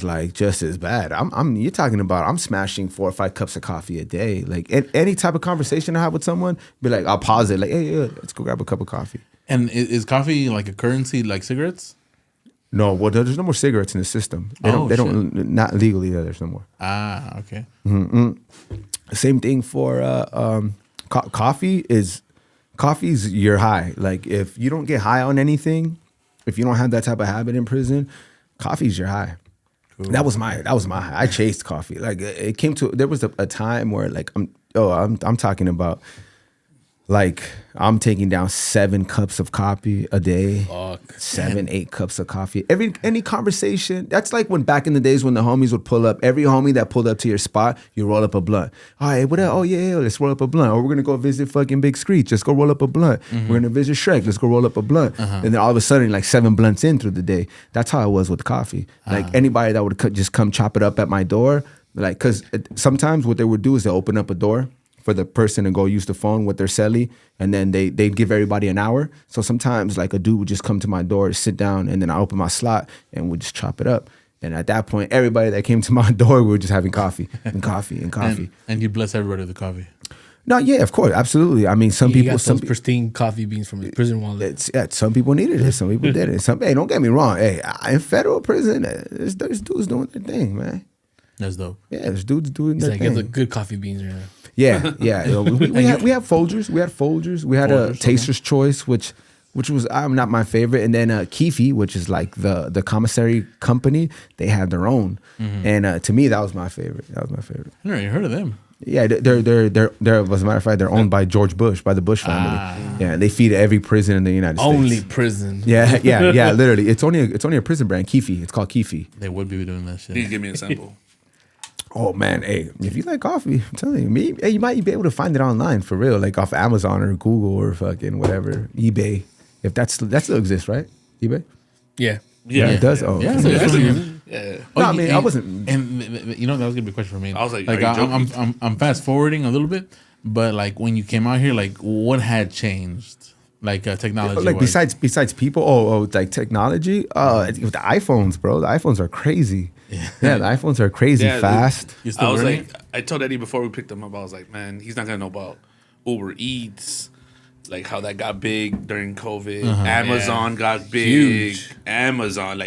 like just as bad. You're talking about I'm smashing 4 or 5 cups of coffee a day. Like, any type of conversation I have with someone, be like, I'll pause it, like, hey, let's go grab a cup of coffee. And is coffee like a currency like cigarettes? No, well, there's no more cigarettes in the system. They don't, not legally. There's no more. Ah, okay. Mm-hmm. Same thing for coffee. Coffee's your high. Like, if you don't get high on anything, if you don't have that type of habit in prison, coffee's your high. Cool. That was my high. I chased coffee. Like, it came to, there was a time where, like, I'm talking about, like, I'm taking down 7 cups of coffee a day. Fuck. 7-8 cups of coffee. Any conversation. That's like when back in the days when the homies would pull up. Every homie that pulled up to your spot, you roll up a blunt. All right, what else? Oh yeah, let's roll up a blunt. Or we're gonna go visit fucking Big Screech. Let's go roll up a blunt. Mm-hmm. We're gonna visit Shrek. Let's go roll up a blunt. Uh-huh. And then all of a sudden, like 7 blunts in through the day. That's how I was with coffee. Like, anybody that would just come chop it up at my door, like, because sometimes what they would do is they open up a door for the person to go use the phone with their celly, and then they'd give everybody an hour. So sometimes like a dude would just come to my door, sit down, and then I open my slot and we'd just chop it up. And at that point, everybody that came to my door, we were just having coffee and coffee and coffee. And you bless everybody with the coffee. No, yeah, of course, absolutely. I mean, some He people, got those pristine coffee beans from his prison wallet. some people needed it, some people didn't. Hey, don't get me wrong. Hey, in federal prison, there's dudes doing their thing, man. That's dope. Yeah, there's dudes doing their He's like, thing. get the good coffee beans right now. Yeah. We had Folgers. We had Folgers. We had a Taster's Choice, which was not my favorite. And then Keefe, which is like the commissary company, they had their own. And to me, that was my favorite. I never even heard of them. Yeah, they're as a matter of fact, they're owned by George Bush, by the Bush family. Yeah, they feed every prison in the United States. Only prison. Yeah, literally. It's only a prison brand, Keefe. It's called Keefe. They would be doing that shit. Can you give me a sample? Oh man, hey, if you like coffee, I'm telling you, you might be able to find it online for real, like off Amazon or Google or fucking whatever, eBay. If that still exists, right? eBay? Yeah. Yeah, it does. Oh, Yeah, okay. Yeah. No, I mean, I wasn't. And that was gonna be a question for me. I was like, like are you joking? I'm fast forwarding a little bit, but like when you came out here, like what had changed, like technology? Like besides people, like technology. With the iPhones, bro. The iPhones are crazy. Yeah, the iPhones are crazy fast. You still I was learning? like, I told Eddie before we picked him up, I was like, man, he's not gonna know about Uber Eats, like how that got big during COVID. Amazon got big. Huge. Amazon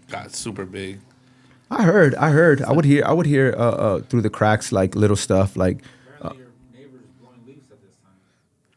got super big. I heard. I would hear through the cracks like little stuff like.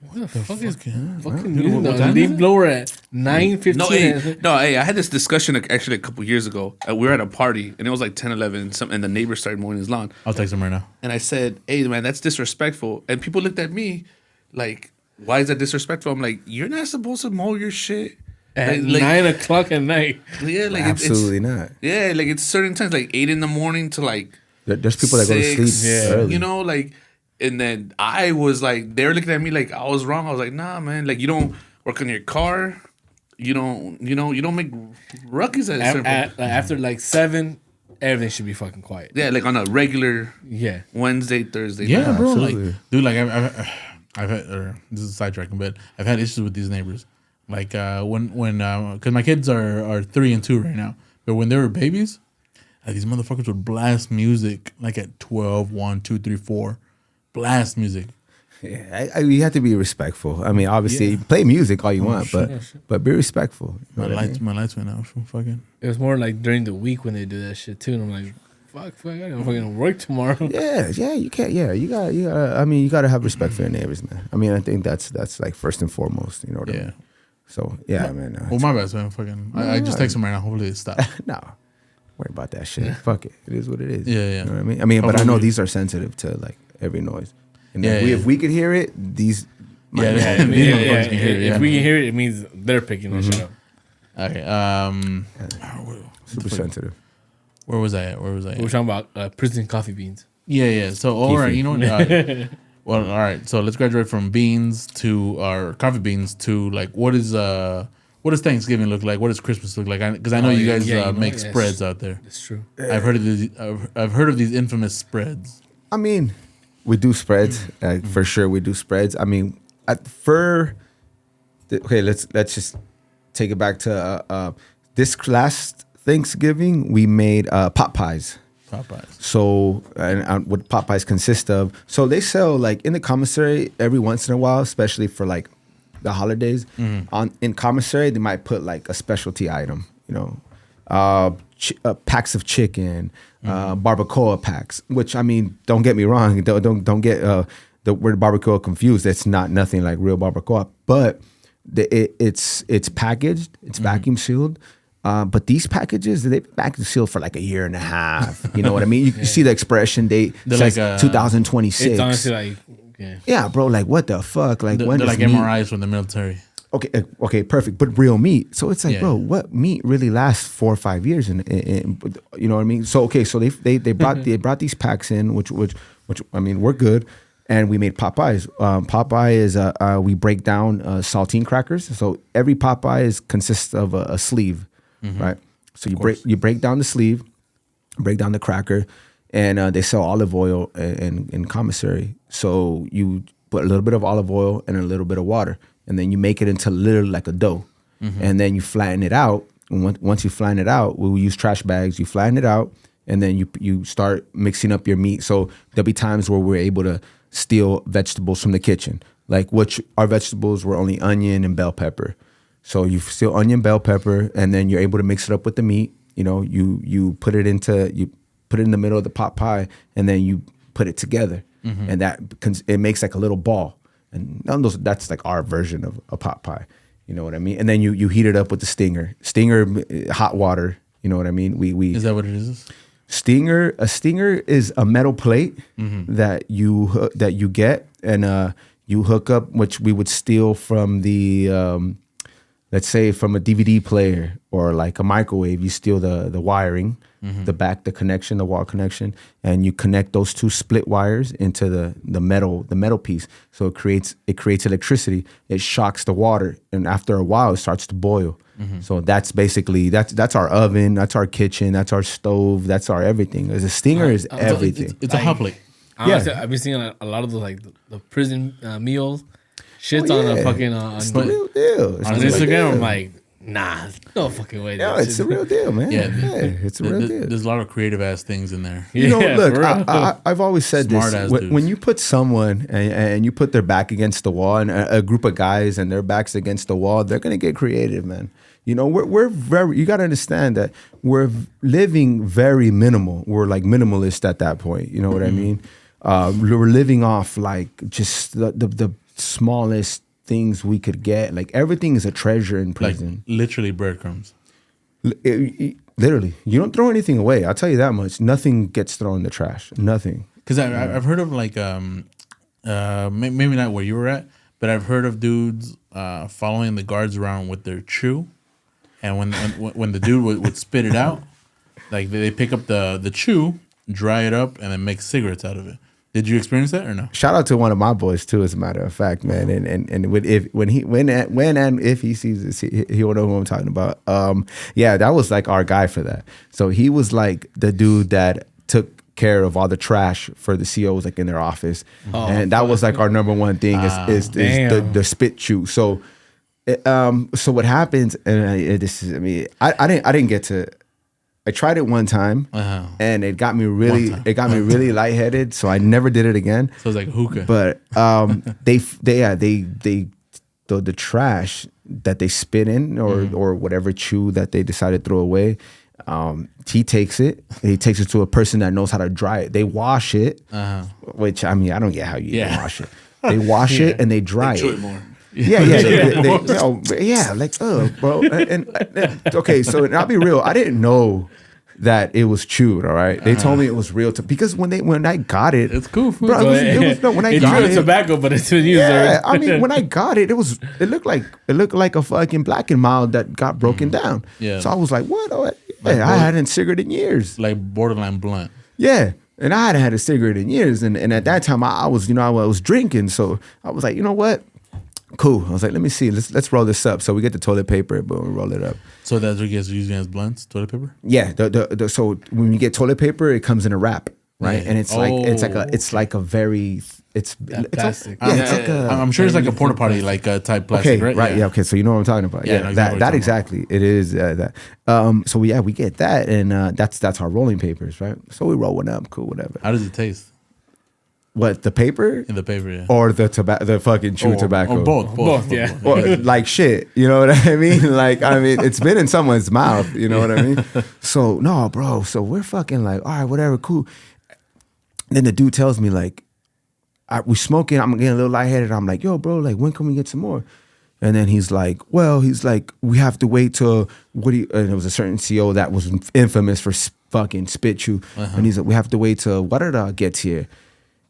What the fuck is fucking Dude, using what the time leaf is it? blower at 9:15? Hey, I had this discussion actually a couple years ago. We were at a party and it was like 10, 11, and the neighbor started mowing his lawn. I'll text him right now. And I said, hey, man, that's disrespectful. And people looked at me like, why is that disrespectful? I'm like, you're not supposed to mow your shit At like, 9 o'clock at night. Yeah, like Absolutely not. Yeah, like it's certain times, like 8 in the morning to like There's people that go to 6, sleep early. you know, like, and then I was like, they were looking at me like I was wrong. I was like, nah, man, like you don't work on your car, you don't make ruckus at a certain point. After like 7, everything should be fucking quiet. Yeah, like on a regular Yeah. Wednesday, Thursday. Yeah, night. bro. absolutely. Like, dude, like I've had, or this is sidetracking, but I've had issues with these neighbors. Like when because my kids are 3 and 2 right now, but when they were babies, these motherfuckers would blast music like at 12, 1, 2, 3, 4, blast music. Yeah, you have to be respectful. I mean, obviously, play music all you want, but be respectful. You know what I mean? My lights went out from fucking. It was more like during the week when they do that shit too. And I'm like, fuck, I gotta fucking work tomorrow. Yeah, you can't. Yeah, you got. I mean, you got to have respect for your neighbors, man. I mean, I think that's like first and foremost. You know what I mean? So yeah, man. Well, my bad, man. Fucking. I just text them right now. Hopefully it stops. No, worry about that shit. Fuck it. It is what it is. Yeah. You know what I mean? I mean, but I know these are sensitive to like every noise. And if we could hear it, these. If we can hear it, it means they're picking that shit up. Okay. Super sensitive. Where was I at? We're talking about prison coffee beans. Yeah. So, all right, you know what? Well, all right. So let's graduate from beans to our coffee beans to like what does Thanksgiving look like? What does Christmas look like? Because I know you guys make spreads out there. That's true. I've heard of these infamous spreads. I mean, we do spreads for sure. We do spreads. I mean, okay, let's just take it back to this last Thanksgiving. We made pot pies. Popeyes. So, and what pot pies consist of? So they sell like in the commissary every once in a while, especially for like the holidays. In commissary, they might put like a specialty item. You know, packs of chicken, barbacoa packs. Which I mean, don't get me wrong. Don't get the word barbacoa confused. It's nothing like real barbacoa, but it's packaged. It's vacuum sealed. But these packages, they've been vacuum sealed for like a year and a half. You know what I mean? You see the expiration date says like 2026. It's honestly like, yeah, bro. Like, what the fuck? Like, when they're like meat, MRIs from the military. Okay, perfect. But real meat. So it's like, bro, what meat really lasts 4 or 5 years? And you know what I mean? So they brought these packs in, which I mean, we're good. And we made Popeyes. Popeye is we break down saltine crackers. So every Popeye consists of a sleeve, right? So you break down the sleeve, break down the cracker, and they sell olive oil in commissary. So you put a little bit of olive oil and a little bit of water, and then you make it into literally like a dough, and then you flatten it out. And once you flatten it out, we'll use trash bags. You flatten it out, and then you start mixing up your meat. So there'll be times where we're able to steal vegetables from the kitchen. Like our vegetables were only onion and bell pepper. So you steal onion, bell pepper, and then you're able to mix it up with the meat. You know, you put it in the middle of the pot pie, and then you put it together, and it makes like a little ball. And that's like our version of a pot pie. You know what I mean? And then you heat it up with the stinger, hot water. You know what I mean? We Is that what it is? A stinger is a metal plate that you get, and you hook up, which we would steal from the let's say from a DVD player or like a microwave. You steal the wiring, the connection, the wall connection, and you connect those two split wires into the metal piece. So it creates electricity. It shocks the water, and after a while, it starts to boil. So that's basically that's our oven, that's our kitchen, that's our stove, that's our everything. A stinger is everything. It's a hot plate. Honestly, I've been seeing a lot of those like the prison meals, shits on a fucking it's the real deal. on Instagram. I'm like, nah, no fucking way. No, it's the real deal, man. Yeah, It's a real deal. There's a lot of creative ass things in there. You know, Yeah, look, for real. I've always said Smart this. ass When dudes. you put someone and you put their back against the wall, and a group of guys and their backs against the wall, they're gonna get creative, man. You know, we're very. You got to understand that we're living very minimal. We're like minimalist at that point. You know what I mean? We're living off like just the smallest things we could get. Like everything is a treasure in Like prison. literally breadcrumbs. Literally, you don't throw anything away. I'll tell you that much. Nothing gets thrown in the trash. Nothing. Because I've heard of like maybe not where you were at, but I've heard of dudes following the guards around with their chew, and when the dude would spit it out, like they pick up the chew, dry it up, and then make cigarettes out of it. Did you experience that or no? Shout out to one of my boys too, as a matter of fact, man. And when and if he sees this, he will know who I'm talking about. Yeah, that was like our guy for that. So he was like the dude that took care of all the trash for the COs like in their office, and that was like our number one thing is the spit chew. So, so what happens? And this is, I mean, I didn't get to. I tried it one time, and it got me really lightheaded. So I never did it again. So it's like hookah. But the trash that they spit in or whatever chew that they decided to throw away, he takes it to a person that knows how to dry it. They wash it, which I mean I don't get how you even wash it. They wash it and they dry Chew it. it more. Bro. And okay, so and I'll be real. I didn't know that it was chewed. All right, they told me it was real because when I got it, It's cool food. bro. When I got it's it, tobacco, but it's been used. yeah. I mean, when I got it, it looked like a fucking Black and Mild that got broken down. Yeah. So I was like, what? Oh, yeah, I hadn't cigarette in years. Like borderline blunt. Yeah. And I hadn't had a cigarette in years. And at that time I was drinking. So I was like, you know what? Cool. I was like, let me see. Let's roll this up. So we get the toilet paper, boom, we roll it up. So that's what you guys are using as blunts, toilet paper? Yeah. So when you get toilet paper, it comes in a wrap, right? Yeah. And it's like a very plastic. I'm sure it's like a porta potty like type plastic, Okay, right? Yeah. Okay, so you know what I'm talking about. Yeah, Yeah, no, exactly what that you're exactly. It is that. So we get that, and that's our rolling papers, right? So we roll one up, cool, whatever. How does it taste? What, the paper In the paper, yeah. or the fucking chewed tobacco? Or both. Yeah. Or like shit, you know what I mean? Like, I mean, it's been in someone's mouth, you know what I mean? So no, bro. So we're fucking like, all right, whatever, cool. Then the dude tells me like, we smoking. I'm getting a little lightheaded. I'm like, yo, bro, like, when can we get some more? And then he's like, we have to wait till and it was a certain CO that was infamous for fucking spit chew. And he's like, we have to wait till Guarda gets here.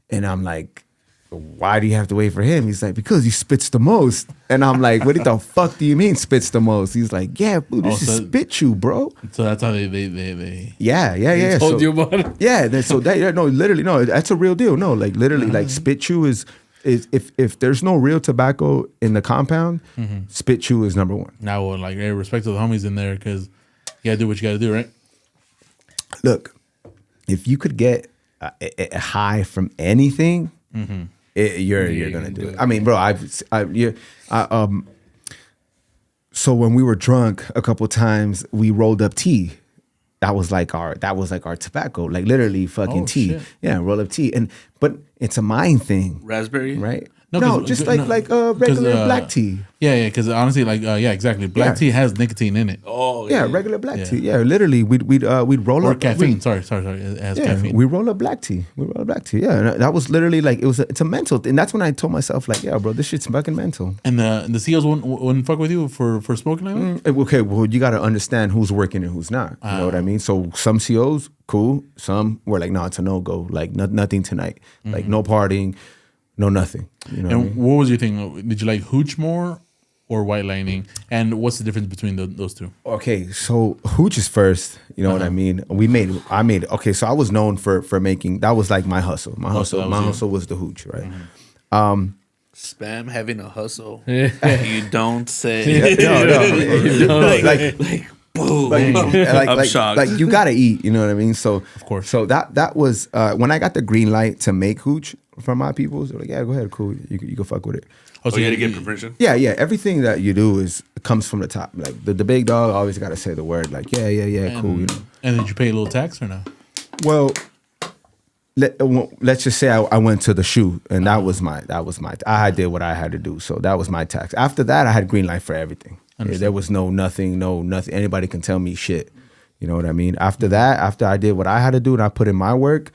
And I'm like, why do you have to wait for him? He's like, because he spits the most. And I'm like, what the fuck do you mean spits the most? He's like, yeah, boo, this is spit chew, bro. So that's how they Yeah. Told you about it. Yeah, literally, no, that's a real deal. No, like literally, like spit chew is if there's no real tobacco in the compound, spit chew is number one. Now, like, hey, respect to the homies in there because you gotta do what you gotta do, right? Look, if you could get a high from anything, you're gonna do it. I mean, bro, so when we were drunk a couple times, we rolled up tea. That was like our tobacco, like literally fucking tea. Shit. Yeah, roll up tea. But it's a mind thing, Raspberry, right? No, No, just like regular black tea. Yeah, because honestly, exactly. Black tea has nicotine in it. Oh, Yeah, regular black tea. Yeah, literally, we'd roll Or up caffeine. Sorry. It has caffeine. We roll up black tea. Yeah, and that was literally like it's a mental thing. And that's when I told myself like, yeah, bro, this shit's fucking mental. And the CEOs wouldn't fuck with you for smoking like that? Okay, well, you got to understand who's working and who's not. You know what I mean? So some COs, cool. Some were like, no, it's a no-go. Like, nothing tonight. Like, no partying, no nothing. You know And what I mean? what was your thing? Did you like hooch more or white lightning? And what's the difference between those two? Okay, so hooch is first. You know what I mean? I made. Okay, so I was known for making. That was like my hustle. My hustle was the hooch, right? Spam having a hustle. You don't say. No. like boom. I'm shocked. Like you gotta eat. You know what I mean? So Of course. So that was when I got the green light to make hooch from my peoples. They're like, yeah, go ahead, cool. You can fuck with it. Oh, you got to get permission? Yeah. Everything that you do comes from the top. Like the big dog always got to say the word. Like yeah, cool. You know. And did you pay a little tax or no? Well, let's just say I went to the shoe, and that was my. I did what I had to do, so that was my tax. After that, I had green light for everything. Yeah, there was nothing. Anybody can tell me shit. You know what I mean? After that, after I did what I had to do and I put in my work,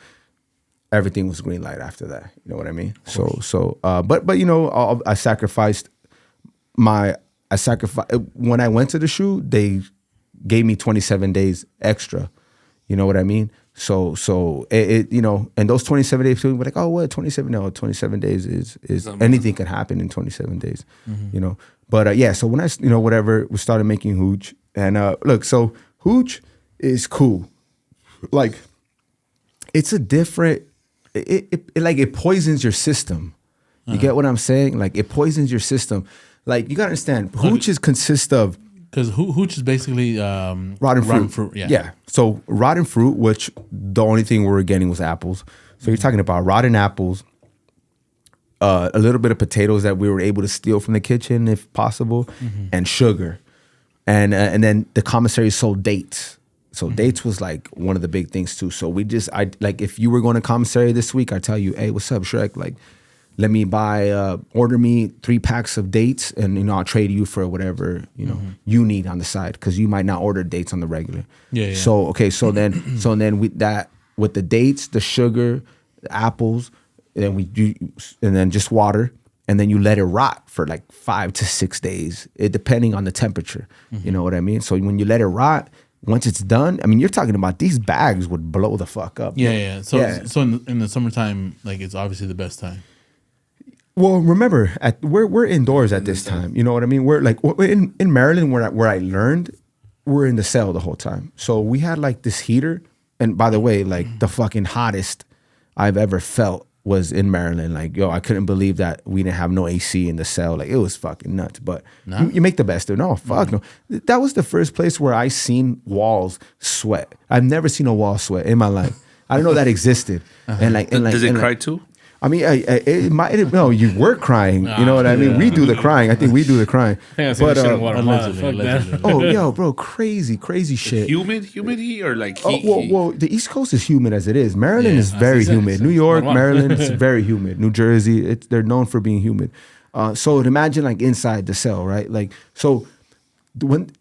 everything was green light after that. You know what I mean? But you know, I sacrificed when I went to the shoe, they gave me 27 days extra. You know what I mean? So it you know, and those 27 days, people were like, oh, what 27? No, 27 days is anything can happen in 27 days. You know, but yeah. So when we started making hooch, and look, so hooch is cool. Like, it's a different. It poisons your system. You get what I'm saying? Like, it poisons your system. Like, you gotta understand, hooches consist of. Because hooch is basically rotten fruit. Yeah. So rotten fruit, which the only thing we were getting was apples. So you're talking about rotten apples, a little bit of potatoes that we were able to steal from the kitchen if possible, and sugar, and then the commissary sold dates. So dates was like one of the big things too. So if you were going to commissary this week, I tell you, hey, what's up, Shrek? Like, let me order me 3 packs of dates, and you know, I'll trade you for whatever you need on the side, because you might not order dates on the regular. Yeah. So okay, so then with the dates, the sugar, the apples, and then just water, and then you let it rot for like 5 to 6 days, depending on the temperature. You know what I mean? So when you let it rot, once it's done, I mean, you're talking about these bags would blow the fuck up. Yeah. So in the summertime, like, it's obviously the best time. Well, remember, we're indoors at this time. You know what I mean? We're in Maryland, where I learned, we're in the cell the whole time. So we had like this heater, and by the way, like the fucking hottest I've ever felt was in Maryland. Like, yo, I couldn't believe that we didn't have no AC in the cell. Like, it was fucking nuts. But you make the best of it. No, fuck no. That was the first place where I seen walls sweat. I've never seen a wall sweat in my life. I didn't know that existed. Does it cry too? I mean, no, you were crying. You know what I mean? We do the crying. I think we do the crying. I think I seen shit in Guatemala. Fuck that. Oh, yo, bro, crazy shit. Humid heat or like heat? Well, the East Coast is humid as it is. Maryland is very humid. New York, Maryland, it's very humid. New Jersey, they're known for being humid. So imagine like inside the cell, right? Like, so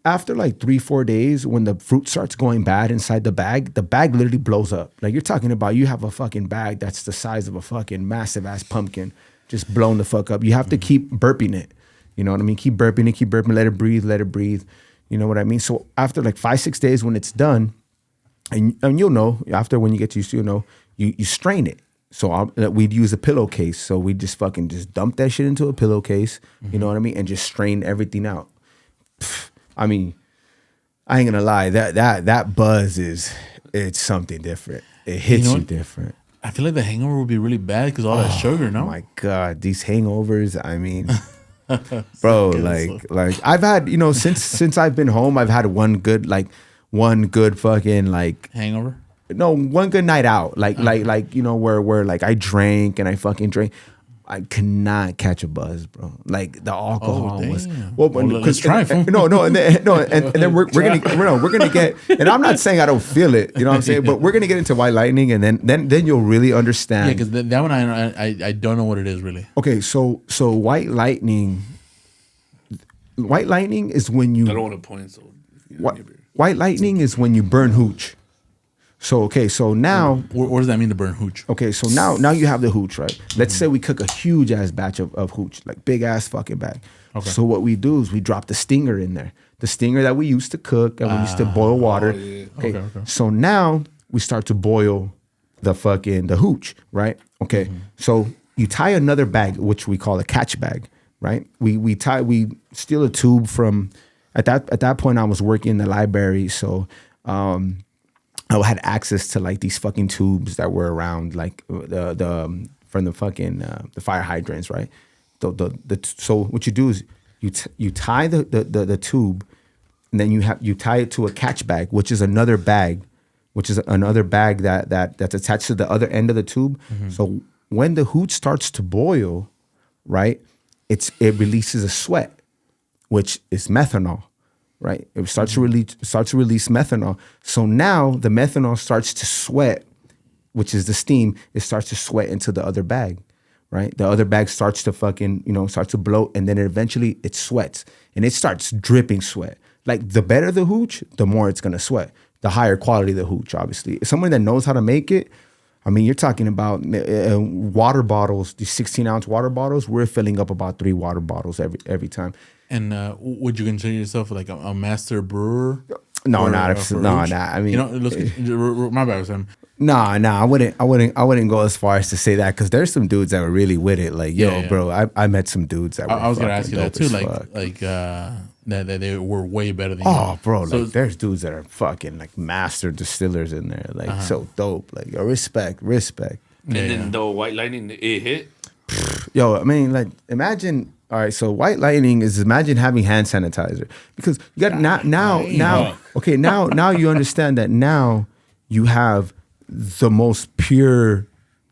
after like 3-4 days, when the fruit starts going bad inside the bag literally blows up. Like, you're talking about, you have a fucking bag that's the size of a fucking massive ass pumpkin just blown the fuck up. You have to keep burping it. You know what I mean? Keep burping, let it breathe. You know what I mean? So after like 5-6 days, when it's done, and you'll know, after, when you get used to, you know, you strain it. So we'd use a pillowcase. So we just dump that shit into a pillowcase, you know what I mean? And just strain everything out. I mean, I ain't gonna lie, that buzz it's something different. It hits you different. I feel like the hangover would be really bad because all that sugar, no? Oh my God, these hangovers, I mean, bro, like I've had, you know, since I've been home, I've had one good fucking like hangover. No, one good night out, like where like I drank and I fucking drank. I could not catch a buzz, bro. Like the alcohol was. Well, let's try. And then we're gonna get. And I'm not saying I don't feel it, you know what I'm saying, but we're gonna get into White Lightning, and then you'll really understand. Yeah, because that one I don't know what it is really. Okay, so White Lightning. White Lightning is when you. I don't want to point. So White Lightning is when you burn hooch. So now what does that mean to burn hooch? Okay, so now you have the hooch, right? Let's say we cook a huge ass batch of hooch, like big ass fucking bag. Okay. So what we do is we drop the stinger in there, the stinger that we used to cook and we used to boil water. yeah. Okay. So now we start to boil the hooch, right? Okay. So you tie another bag, which we call a catch bag, right? We steal a tube from. At that point, I was working in the library, so. I had access to like these fucking tubes that were around, like the from the fucking the fire hydrants, right? So what you do is you tie the tube, and then you tie it to a catch bag, which is another bag that's attached to the other end of the tube. So when the hooch starts to boil, right, it releases a sweat, which is methanol. Right, it starts to release methanol. So now the methanol starts to sweat, which is the steam. It starts to sweat into the other bag, right? The other bag starts to starts to bloat, and then eventually it sweats, and it starts dripping sweat. Like the better the hooch, the more it's gonna sweat. The higher quality the hooch, obviously. Someone that knows how to make it. I mean, you're talking about water bottles, these 16-ounce water bottles. We're filling up about 3 water bottles every time. And would you consider yourself like a master brewer? No, I mean, my bad, Sam. I wouldn't go as far as to say that, because there's some dudes that were really with it. Like, bro, I met some dudes that were. I was gonna ask you that too, that they were way better than you. Oh, bro, so, like there's dudes that are fucking like master distillers in there, like so dope. Like, respect. And then the White Lightning, it hit. Yo, I mean, like, imagine. All right, so White Lightning is, imagine having hand sanitizer, because you got now. Okay, now you understand that now you have the most pure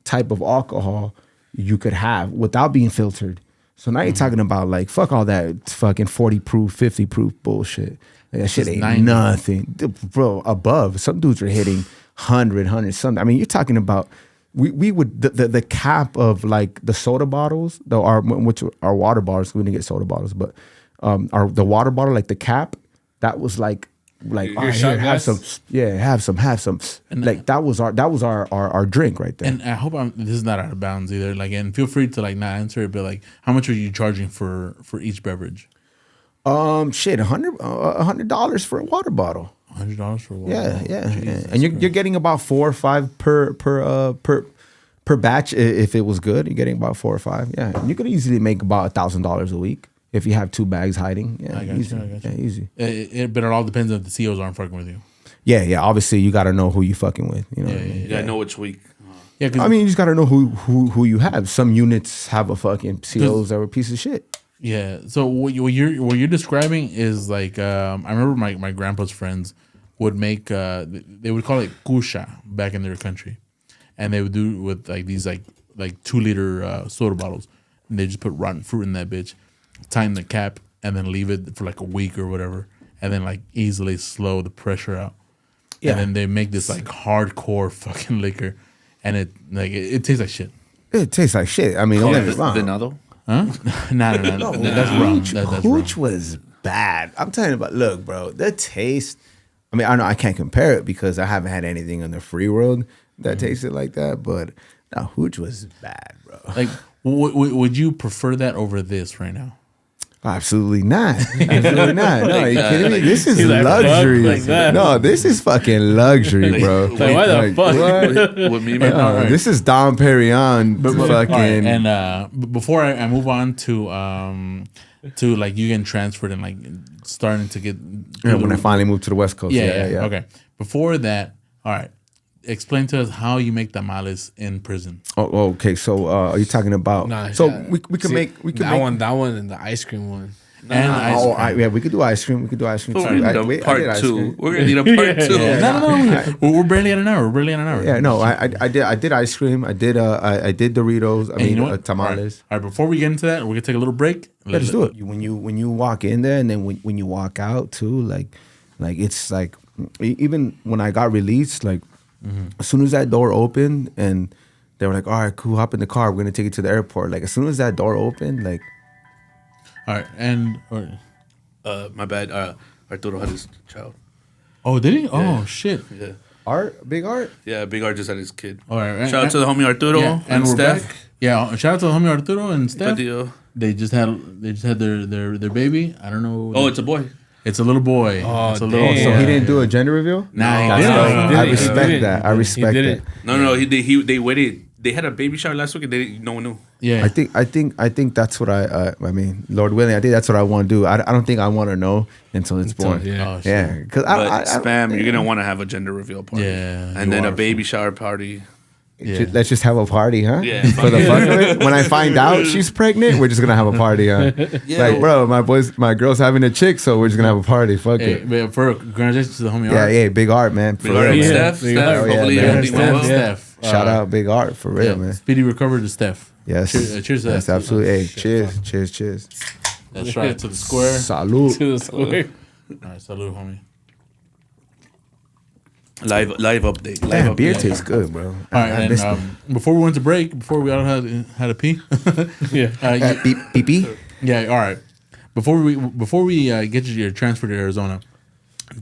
type of alcohol you could have without being filtered. So now you're talking about like fuck all that fucking 40 proof, 50 proof bullshit. Like, that shit ain't 90. Nothing, bro. Above, some dudes are hitting 100 something. I mean, you're talking about. We would the cap of like the soda bottles, which are water bottles. We didn't get soda bottles, but the water bottle, like the cap, that was like have some. And like that was our drink right there. And I hope this is not out of bounds either. Like, and feel free to like not answer it, but like, how much are you charging for each beverage? $100 for a water bottle. $100 for a water. Yeah. And you're getting about 4 or 5 per batch. If it was good, you're getting about 4 or 5. Yeah, and you could easily make about $1,000 a week if you have 2 bags hiding. Yeah, I got easy. you. Yeah, easy. But it all depends if the CEOs aren't fucking with you. Yeah. Obviously, you got to know who you fucking with. You know. You gotta know which week. Yeah, I mean, you just got to know who you have. Some units have a fucking CEOs that are a piece of shit. Yeah. So what you're describing is like I remember my grandpa's friends would make they would call it kusha back in their country, and they would do it with like these like 2-liter soda bottles, and they just put rotten fruit in that bitch, tighten the cap, and then leave it for like a week or whatever, and then like easily slow the pressure out. Yeah. And then they make this like hardcore fucking liquor, and it tastes like shit. It tastes like shit. I mean, don't get me wrong. Venado? Huh? No. That's wrong. That's Hooch wrong. was bad. I'm telling you about. Look, bro, the taste. I mean, I know I can't compare it because I haven't had anything in the free world that tasted like that. But no, hooch was bad, bro. Like, would you prefer that over this right now? Absolutely not. Absolutely not. No, are you kidding me? This is like, luxury. like that. No, this is fucking luxury, bro. Like, why the fuck? With me, man. This is Dom Perignon. But fucking. right, and before I move on to like you getting transferred and like starting to get when I finally moved to the West Coast. Yeah. Okay. Before that, all right. Explain to us how you make tamales in prison. Oh, okay. So are you talking about? Nah, so yeah. we can make that one and the ice cream one. And ice cream. Yeah, we could do ice cream. We could do ice cream We're too. gonna I need did a part ice two. cream. We're gonna need a part two. No. We're barely at an hour. Yeah, no, I did ice cream. I did Doritos. You know what? Tamales. All right, before we get into that, we're gonna take a little break. Yeah, just do it. When you walk in there, and then when you walk out too, like it's like even when I got released, like as soon as that door opened and they were like, all right, cool, hop in the car, we're gonna take you to the airport. Like as soon as that door opened, like. All right, and My bad. Arturo had his child. oh, did he? Yeah. Oh shit! Yeah. Big art. Yeah, Big Art just had his kid. All right, Shout out to the homie Arturo and we're Steph. back. Yeah, shout out to the homie Arturo and Steph. Padillo. They just had their baby. I don't know. Oh, it's a boy. It's a little boy. Oh, it's a little. damn. So he didn't do a gender reveal. Nah, he No, didn't. I He respect didn't. that. I respect He it. didn't. No. They waited. They had a baby shower last week, and no one knew. Yeah, I think that's what I mean, Lord willing, I think that's what I want to do. I don't think I want to know until it's born. yeah. Oh, shit. Yeah, because But Spam, you're gonna want to have a gender reveal party. Yeah, and you then are. a baby shower party. Yeah. let's just have a party, huh? Yeah, For the fun of it. When I find out she's pregnant, we're just gonna have a party, huh? Yeah. Like, bro, my girl's having a chick, so we're just gonna have a party. Fuck Hey, it. but for congratulations to the homie. Yeah, Art. yeah, big art, man. For Big Art real, and man. Steph. Big Art. Oh, yeah, Hopefully man. everything went well. Steph. Shout out, big art, for real, man. Speedy recovery to Steph. Yes. Cheers to That's that. absolutely. Hey, Shit, cheers. That's right to the square. Salud. To the square. All right, salute, homie. Live update. Live Damn, update. beer tastes good, bro. All right, I and missed it. before we went to break, before we all had to pee. Yeah. Beep, beep, beep. Yeah, all right. Before we get you your transfer to Arizona,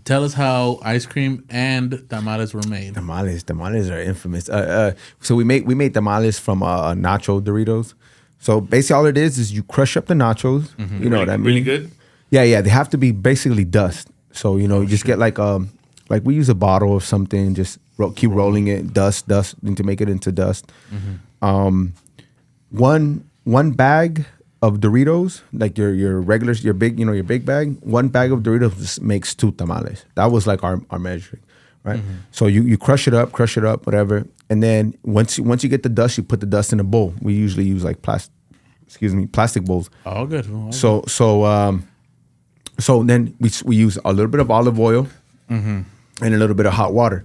tell us how ice cream and tamales were made. Tamales are infamous. So we made tamales from nacho Doritos. So basically, all it is you crush up the nachos. You know what I mean? Really good. Yeah. They have to be basically dust. So you just get like we use a bottle of something, just keep rolling it, dust, and to make it into dust. One bag of Doritos, like your regulars, your big bag. One bag of Doritos just makes 2 tamales. That was like our measuring, right? So you crush it up, whatever, and then once you get the dust, you put the dust in a bowl. We usually use like plastic bowls. Oh, good. So then we use a little bit of olive oil and a little bit of hot water,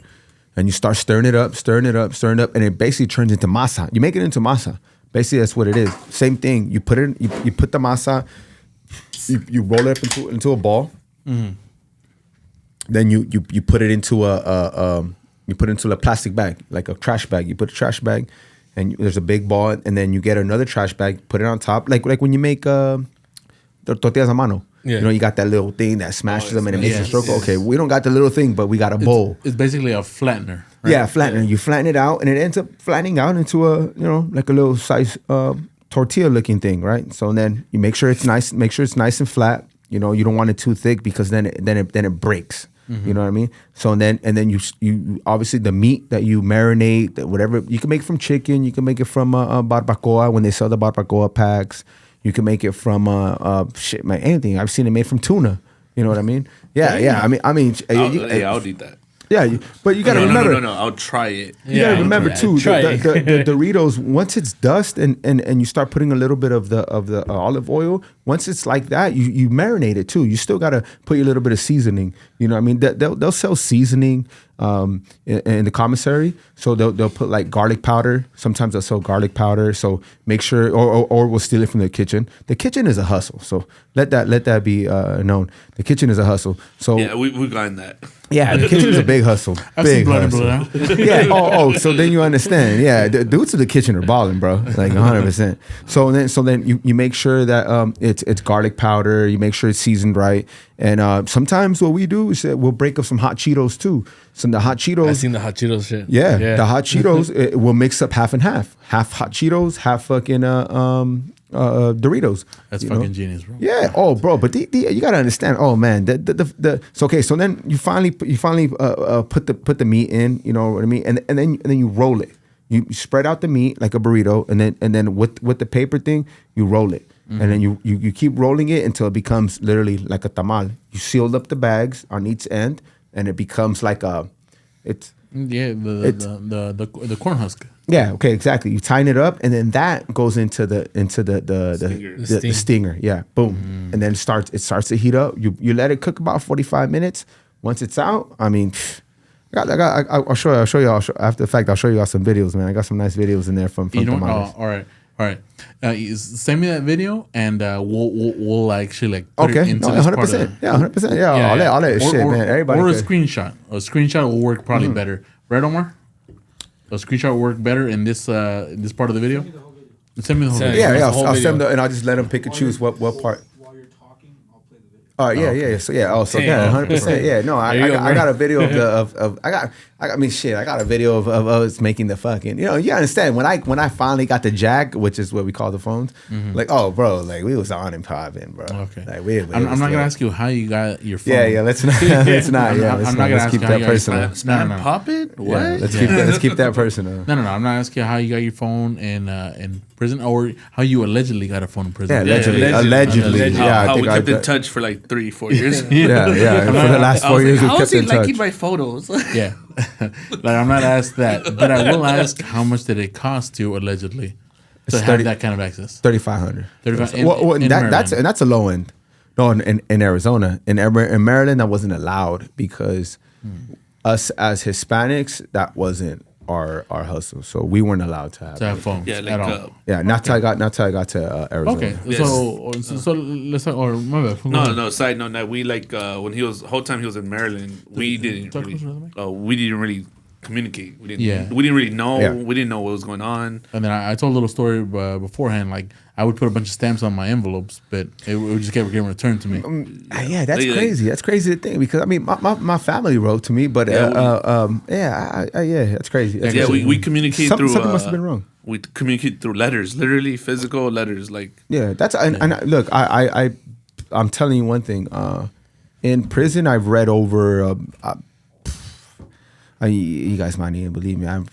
and you start stirring it up, and it basically turns into masa. You make it into masa. Basically, that's what it is. Same thing. You put it. You put the masa. You roll it up into a ball. Then you put it into a plastic bag, like a trash bag. You put a trash bag, and there's a big ball, and then you get another trash bag, put it on top, like when you make tortillas a mano. Yeah. You got that little thing that smashes them and it makes a Yes, circle. yes. Okay, we don't got the little thing, but we got a bowl. It's basically a flattener. Right? Yeah, flattener. You flatten it out, and it ends up flattening out into a like a little size tortilla looking thing, right? So then you make sure it's nice. Make sure it's nice and flat. You don't want it too thick because then it breaks. You know what I mean? So then you obviously the meat that you marinate, whatever you can make from chicken, you can make it from barbacoa when they sell the barbacoa packs. You can make it from anything. I've seen it made from tuna. You know what I mean? Yeah. I mean, I'll eat that. Yeah, but you got to remember. No. I'll try it. You gotta remember too, try the Doritos. Once it's dust and you start putting a little bit of the olive oil. Once it's like that, you marinate it too. You still gotta put your little bit of seasoning. You know what I mean? They'll sell seasoning in the commissary. So they'll put like garlic powder. Sometimes they'll sell garlic powder. So make sure, or we'll steal it from the kitchen. The kitchen is a hustle. So let that be known. The kitchen is a hustle. So Yeah, we've gotten that. yeah, the kitchen is a big hustle. I've Big seen blood and hustle. blood out. Yeah. Oh. So then you understand. Yeah. The dudes in the kitchen are balling, bro. Like 100%. So then you make sure that it's garlic powder. You make sure it's seasoned right. And sometimes what we do is that we'll break up some hot Cheetos too. Some of the hot Cheetos. I seen the hot Cheetos shit. Yeah. The hot Cheetos we'll mix up half and half. Half hot Cheetos, half fucking Doritos. That's you fucking know? genius, bro. Yeah. Oh, bro. But you gotta understand. Oh man. So okay. So then you finally put the meat in. You know what I mean? And then you roll it. You spread out the meat like a burrito, and then with the paper thing, you roll it, and then you keep rolling it until it becomes literally like a tamal. You sealed up the bags on each end, and it becomes like it's Yeah, the corn husk. Yeah, okay, exactly. You tighten it up, and then that goes into the stinger. Yeah, boom, and then it starts to heat up. You let it cook about 45 minutes. Once it's out, I mean, I'll show you. After the fact, I'll show you all some videos, man. I got some nice videos in there from tamales. All right. Send me that video, and we'll actually put it into 100%. Yeah, 100%. Yeah, I'll let it shit, man. Everybody or a screenshot. A screenshot will work probably better, right, Omar? A screenshot will work better in this part of the video. Send me the whole video. Yeah, I'll send them, and I'll just let them pick and choose what part. While you're talking, I'll play the video. Oh yeah. So 100%. Yeah, no, I got a video of I got a video of us making the fucking, you understand when I finally got the jack, which is what we call the phones, like, oh bro, like we was on and popping, bro. Okay. Like I'm not gonna ask you how you got your phone. Yeah, let's not. Let's not. Yeah, I'm not gonna ask keep you how that you personal. No. Pop it? What? Yeah, let's keep that personal. No. I'm not asking you how you got your phone in prison, or how you allegedly got a phone in prison. Yeah, allegedly. Yeah, how we kept in touch for like 3-4 years. Yeah. For the last 4 years, we how kept is he in touch. liking my photos? Yeah. Like, I'm not asked that, but I will ask how much did it cost you allegedly to have that kind of access? 3,500. $3,500. That's a low end. No, in Arizona, in Maryland, that wasn't allowed because us as Hispanics, that wasn't our hustle. So we weren't allowed to have phones. Yeah, at all. not till I got to Arizona. Okay, Yes. so let's talk. Or my bad. No. Side note, that we when whole time he was in Maryland, we didn't really communicate. We didn't really know. Yeah. We didn't know what was going on. And then I told a little story beforehand. Like, I would put a bunch of stamps on my envlops, but it would just get returned to me. Yeah, that's crazy. That's crazy to think, because I mean, my family wrote to me, but that's crazy. That's crazy. We communicate through. Something must have been wrong. We communicate through letters, literally physical letters. Like, yeah, that's and look, I'm telling you one thing. In prison, I've read over. You guys might not even believe me. I'm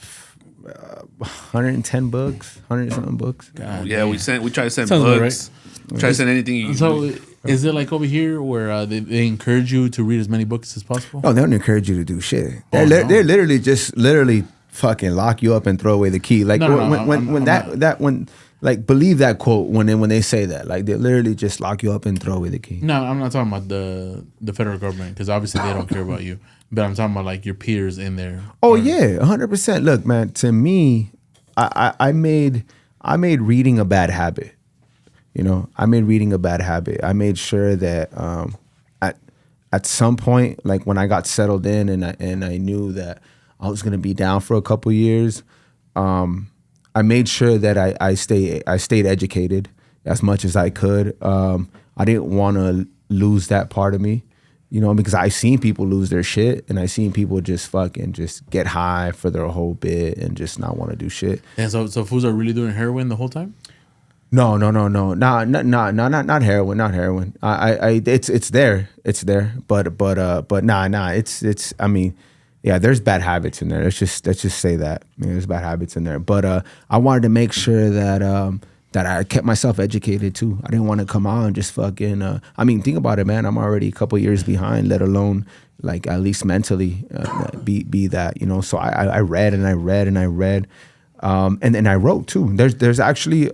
110 books, 100 something books. God, yeah, we try to send Sounds about books. Right. Try to send anything. So is it like over here where they encourage you to read as many books as possible? No, they don't encourage you to do shit. They're literally fucking lock you up and throw away the key. Like when believe that quote when they say that. Like, they literally just lock you up and throw away the key. No, I'm not talking about the federal government, because obviously they don't care about you. But I'm talking about like your peers in there. Oh yeah, 100%. Look, man, to me, I made reading a bad habit. I made reading a bad habit. I made sure that at some point, like when I got settled in and I knew that I was gonna be down for a couple years, I made sure that I stayed educated as much as I could. I didn't want to lose that part of me, because I seen people lose their shit, and I seen people just get high for their whole bit and just not want to do shit. And so fools are really doing heroin the whole time? No, not heroin, not heroin. It's there, but nah. It's. I mean, yeah, there's bad habits in there. Let's just say that. There's bad habits in there. But I wanted to make sure that I kept myself educated too. I didn't want to come out and just fucking. I mean, think about it, man. I'm already a couple years behind, let alone like at least mentally be that. So I read and I read and I read, and then I wrote too. There's actually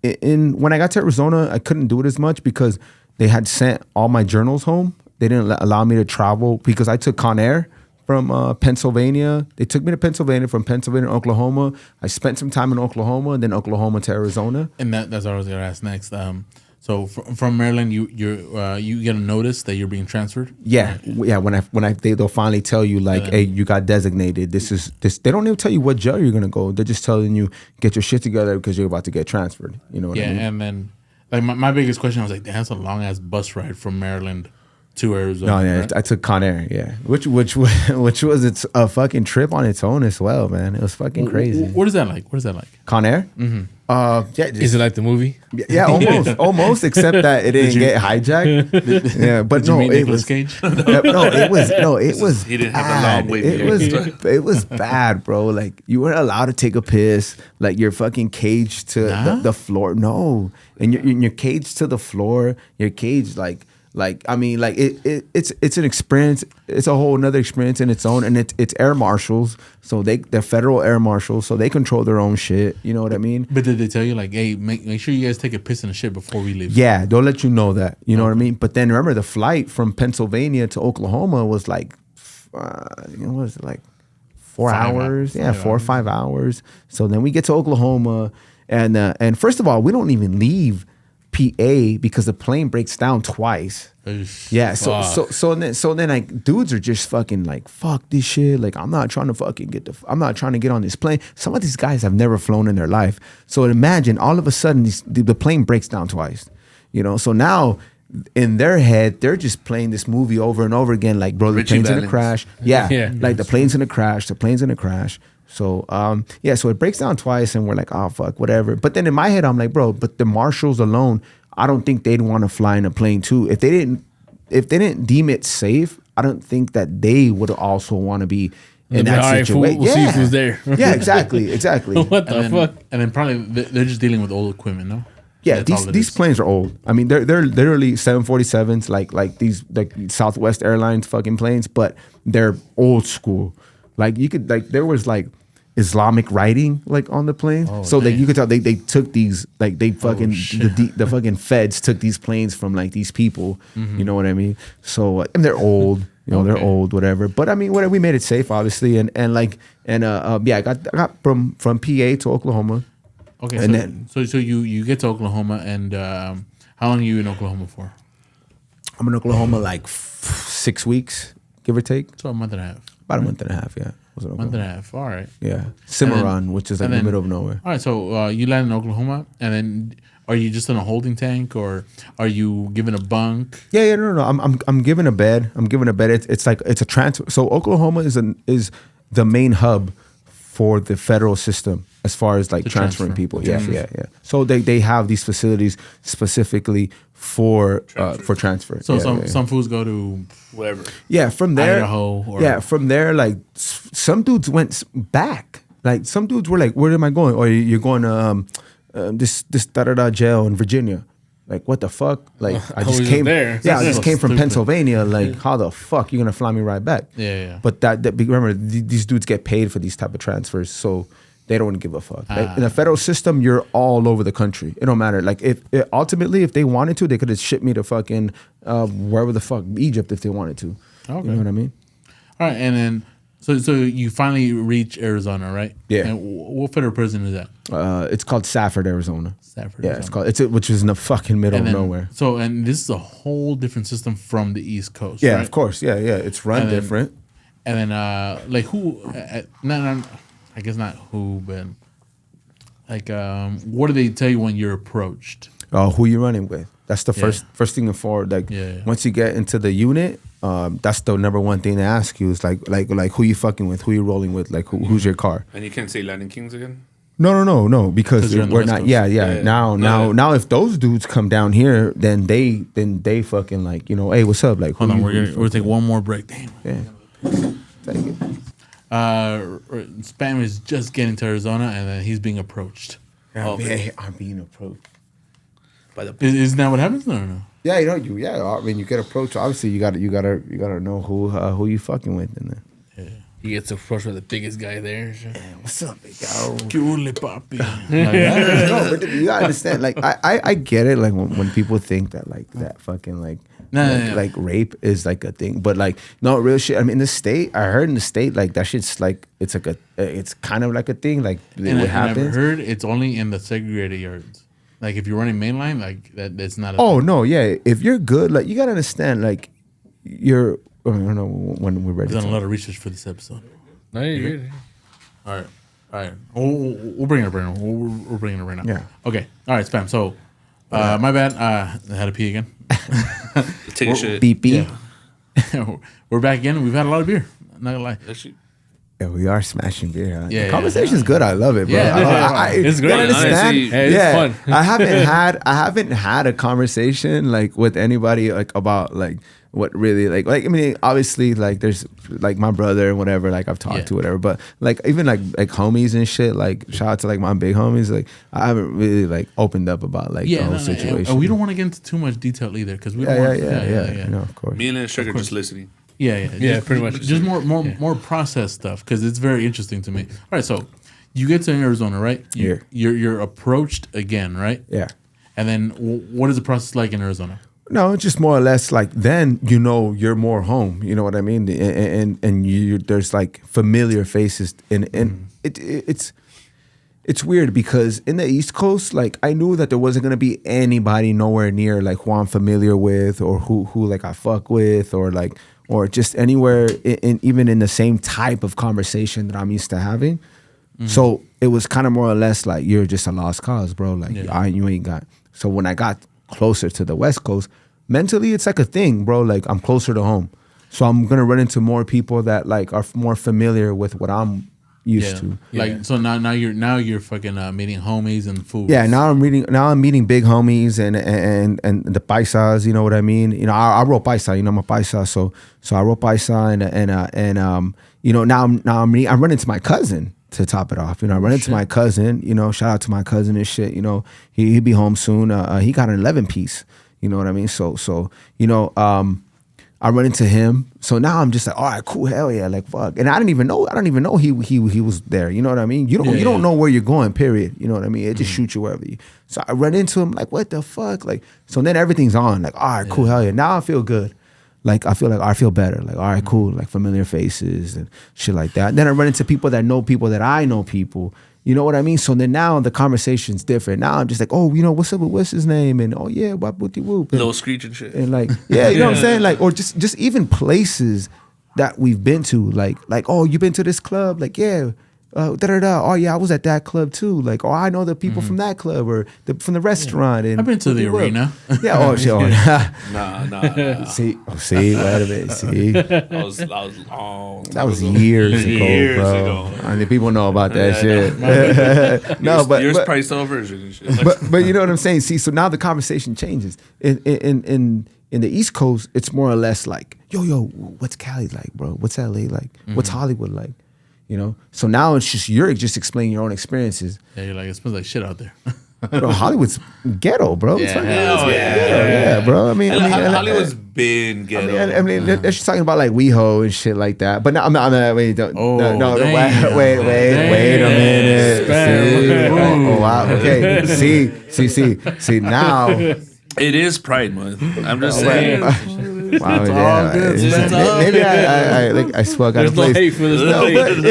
when I got to Arizona, I couldn't do it as much because they had sent all my journals home. They didn't allow me to travel because I took Conair from Pennsylvania. They took me to Pennsylvania, from Pennsylvania to Oklahoma. I spent some time in Oklahoma, and then Oklahoma to Arizona. And that's what I was going to ask next. So from Maryland, you get a notice that you're being transferred? Yeah. When they'll finally tell you like, hey, you got designated. This. They don't even tell you what jail you're gonna go. They're just telling you get your shit together because you're about to get transferred. You know what I mean? Yeah, and then like my biggest question, I was like, damn, that's a long ass bus ride from Maryland to Arizona. No, yeah, right? I took Conair, yeah, which was a fucking trip on its own as well, man. It was fucking crazy. What is that like? Conair? Mm-hmm. Is it like the movie? Yeah, almost, except that it didn't get hijacked. Yeah, but no, it was Cage. It was. He didn't have a long way. It was bad, bro. Like, you weren't allowed to take a piss. Like, you're fucking caged to the floor. No, and you're caged to the floor. You're caged like. Like, I mean, like it's an experience. It's a whole another experience in its own, and it's air marshals. So they're federal air marshals, so they control their own shit. You know what I mean? But did they tell you like, hey, make sure you guys take a piss and a shit before we leave? Yeah, they'll let you know that. You know what I mean? But then remember, the flight from Pennsylvania to Oklahoma was like, what was it, like 4 hours? Yeah, 4 or 5 hours. So then we get to Oklahoma, and first of all, we don't even leave PA because the plane breaks down twice. Yeah, so then like dudes are just fucking like, fuck this shit. Like, I'm not trying to get on this plane. Some of these guys have never flown in their life. So imagine all of a sudden the plane breaks down twice. You know, so now in their head, they're just playing this movie over and over again. Like, bro, the plane's gonna crash. Yeah, like the plane's gonna crash. The plane's gonna crash. So so it breaks down twice, and we're like, oh fuck, whatever. But then in my head, I'm like, bro, but the marshals alone, I don't think they'd want to fly in a plane too. If they didn't deem it safe, I don't think that they would also want to be in that situation. We'll see who's there. Yeah, exactly. What the fuck? And then probably they're just dealing with old equipment, no? Yeah, these planes are old. I mean, they're literally 747s, like these like Southwest Airlines fucking planes, but they're old school. Like you could there was like Islamic writing like on the plane, so like you could tell they took these like they fucking the fucking feds took these planes from like these people. You know what I mean? So and they're old. You know, they're old, whatever. But I mean, whatever. We made it safe, obviously, I got from PA to Oklahoma. Okay, and so you get to Oklahoma, and how long are you in Oklahoma for? I'm in Oklahoma like 6 weeks, give or take. So a month and a half. About a month and a half, yeah. Month and a half. All right. Yeah, Cimarron, which is like in the middle of nowhere. All right, so you land in Oklahoma, and then are you just in a holding tank, or are you given a bunk? Yeah, no. I'm given a bed. It's like it's a transfer. So Oklahoma is the main hub for the federal system as far as like transferring people. Yeah. So they have these facilities specifically for transfer. So some foods go to wherever. Yeah, from there. Idaho. From there, like some dudes went back. Like some dudes were like, "Where am I going?" Or you're going to this da jail in Virginia. Like, what the fuck? Like, I just came there. Yeah, I just came from Pennsylvania. Like, how the fuck you gonna fly me right back? Yeah. But that remember, these dudes get paid for these type of transfers, so they don't give a fuck. Like, in the federal system, you're all over the country. It don't matter. Like, if ultimately, if they wanted to, they could have shipped me to fucking wherever the fuck, Egypt, if they wanted to. Okay. You know what I mean? All right, and then so you finally reach Arizona, right? Yeah. And what federal prison is that? It's called Safford, Arizona. Safford. Yeah, Arizona. which is in the fucking middle of nowhere. So, and this is a whole different system from the East Coast. Yeah, right? of course. Yeah. It's run different. And then, like, who? I guess not who, but like, what do they tell you when you're approached? Oh, who you running with? That's the first thing and forward. Like, once you get into the unit, that's the number one thing they ask you is like who you fucking with, who you rolling with, like who's your car. And you can't say Latin Kings again. No, because we're not. Yeah. Now, if those dudes come down here, then they fucking like, hey, what's up? Like, hold on, we're gonna take one more break. Damn. Yeah. Take it. Spam is just getting to Arizona, and then he's being approached. Yeah, I'm being approached. Isn't that what happens? No. Yeah, I mean, you get approached. Obviously, you gotta know who you fucking with, and then. Yeah. He gets approached with the biggest guy there. What's up, big guy? Cule papi. No, but you gotta understand. Like, I get it. Like when people think that like that fucking like. Like rape is like a thing, but like no real shit. I mean, in the state, I heard in the state like that shit's like it's like it's kind of like a thing. Like what happens? I've heard it's only in the segregated yards. Like if you're running mainline, like that's not. Thing. No, yeah. If you're good, like you gotta understand, like you're. I don't know when we're ready. I've done a lot of research for this episode. No, you're good. All right. We'll bring it up right now. We're bringing it right now. Yeah. Okay. All right, Spam. So, my bad. I had to pee again. Take a shit. Beep beep. Yeah. We're back again. We've had a lot of beer. I'm not gonna lie. Actually, Yeah, we are smashing beer. Huh? Yeah, The conversation's good. I love it, bro. Yeah, it's great. You understand? Honestly, it's fun. I haven't had a conversation like with anybody like about like what really like I mean obviously like there's like my brother and whatever like I've talked to whatever, but like even like homies and shit, like shout out to like my big homies, like I haven't really like opened up about like the whole situation. We don't want to get into too much detail either because we yeah, no, of course. Me and Sugar just listening. Yeah, pretty much. Just more process stuff because it's very interesting to me. All right, so you get to Arizona, right? You're approached again, right? Yeah. And then what is the process like in Arizona? No, it's just more or less like then you're more home. You know what I mean? And you there's like familiar faces and it's weird because in the East Coast, like I knew that there wasn't gonna be anybody nowhere near like who I'm familiar with or who like I fuck with or just anywhere even in the same type of conversation that I'm used to having. Mm-hmm. So it was kind of more or less like you're just a lost cause, bro. Like you ain't got. So when I got closer to the West Coast, mentally it's like a thing, bro. Like I'm closer to home, so I'm gonna run into more people that like are more familiar with what I'm used to. Like so now you're fucking meeting homies and food. Yeah, now I'm meeting big homies and the paisas. You know what I mean? You know I roll paisa. You know I'm a paisa, so I roll paisa and you know now I run into my cousin. To top it off, you know, I run into my cousin, you know, shout out to my cousin and shit, you know, he'll be home soon. He got an 11 piece, you know what I mean? So, you know, I run into him. So now I'm just like, all right, cool, hell yeah, like fuck. And I don't even know he was there, you know what I mean? You don't know where you're going, period. You know what I mean? It just shoots you wherever you. So I run into him like, what the fuck? Like, so then everything's on, like, all right, cool, hell yeah. Now I feel good. Like I feel better. Like all right, cool. Like familiar faces and shit like that. Then I run into people that know people that I know people. You know what I mean? So then now the conversation's different. Now I'm just like, oh, you know, what's up with what's his name? And oh yeah, whoopty whoop. Little screech and shit. And like, yeah, you know what I'm saying? Like, or just even places that we've been to. Like, oh, you been to this club? Like, yeah. Oh yeah, I was at that club too. Like, oh, I know the people from that club or from the restaurant. And I've been to the arena. Yeah, oh shit. Nah. See, wait a minute. See, That was long. that was years ago, bro. I mean, people know about that shit. No, but yours priced over version and shit. but you know what I'm saying. See, so now the conversation changes. In the East Coast, it's more or less like, yo, what's Cali like, bro? What's LA like? What's Hollywood like? You know, so now it's just you're just explaining your own experiences. Yeah, you're like it smells like shit out there. Bro, Hollywood's ghetto, bro. Yeah, bro. I mean, Hollywood's been ghetto. I mean, they're just talking about like WeHo and shit like that. But no, I'm not. Wait, don't. No, wait a minute. See? Oh, wow. Okay. See. Now it is Pride Month. I'm just saying. Wow, yeah. Maybe I spoke out of place. Hate for this. No, but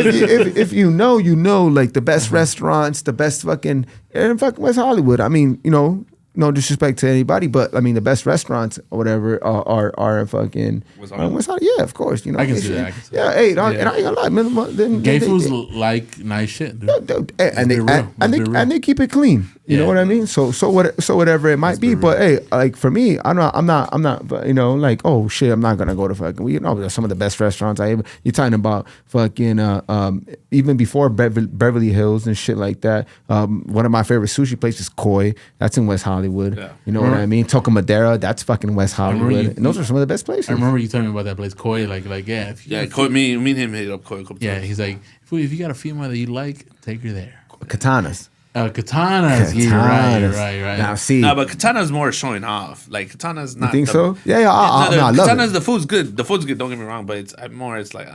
if you know, like the best restaurants, the best fucking West Hollywood. I mean, you know, no disrespect to anybody, but I mean the best restaurants or whatever are fucking West Hollywood. Yeah, of course. You know, I can see that. Yeah, hey, and I ain't gonna lie, gay foods like nice shit, dude. And they keep it clean. You know what I mean? So whatever it might be, but hey, like for me, I'm not, you know, like oh shit, I'm not gonna go to fucking. You know, some of the best restaurants you're talking about fucking even before Beverly Hills and shit like that. One of my favorite sushi places is Koi. That's in West Hollywood. Yeah. You know what I mean? Toca Madera. That's fucking West Hollywood. And those are some of the best places. I remember you telling me about that place, Koi. Like yeah. Koi. Me and him hit up Koi a couple times. Yeah, he's like, if you got a female that you like, take her there. Katanas. Katanas. Yeah, right. Now see, but Katana's more showing off. Like Katana's not. You think so? Yeah. I love Katana's it. the food's good. The food's good. Don't get me wrong, but it's like.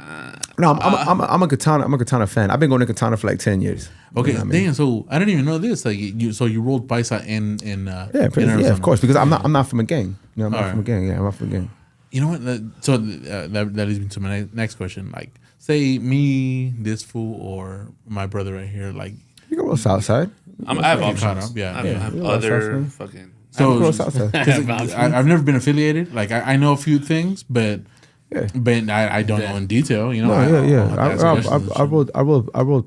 No, I'm a Katana fan. I've been going to Katana for like 10 years. Okay, you know what I mean? damn. So I didn't even know this. Like you rolled paisa in yeah, of course, because I'm not from a gang. You know, I'm not from a gang. Yeah, I'm not from a gang. You know what? That leads me to my next question. Like, say me, this fool, or my brother right here. Like, you can roll Southside. I have options. Yeah. I have other fucking. So I've never been affiliated. Like I know a few things, but I don't know in detail. You know. I rolled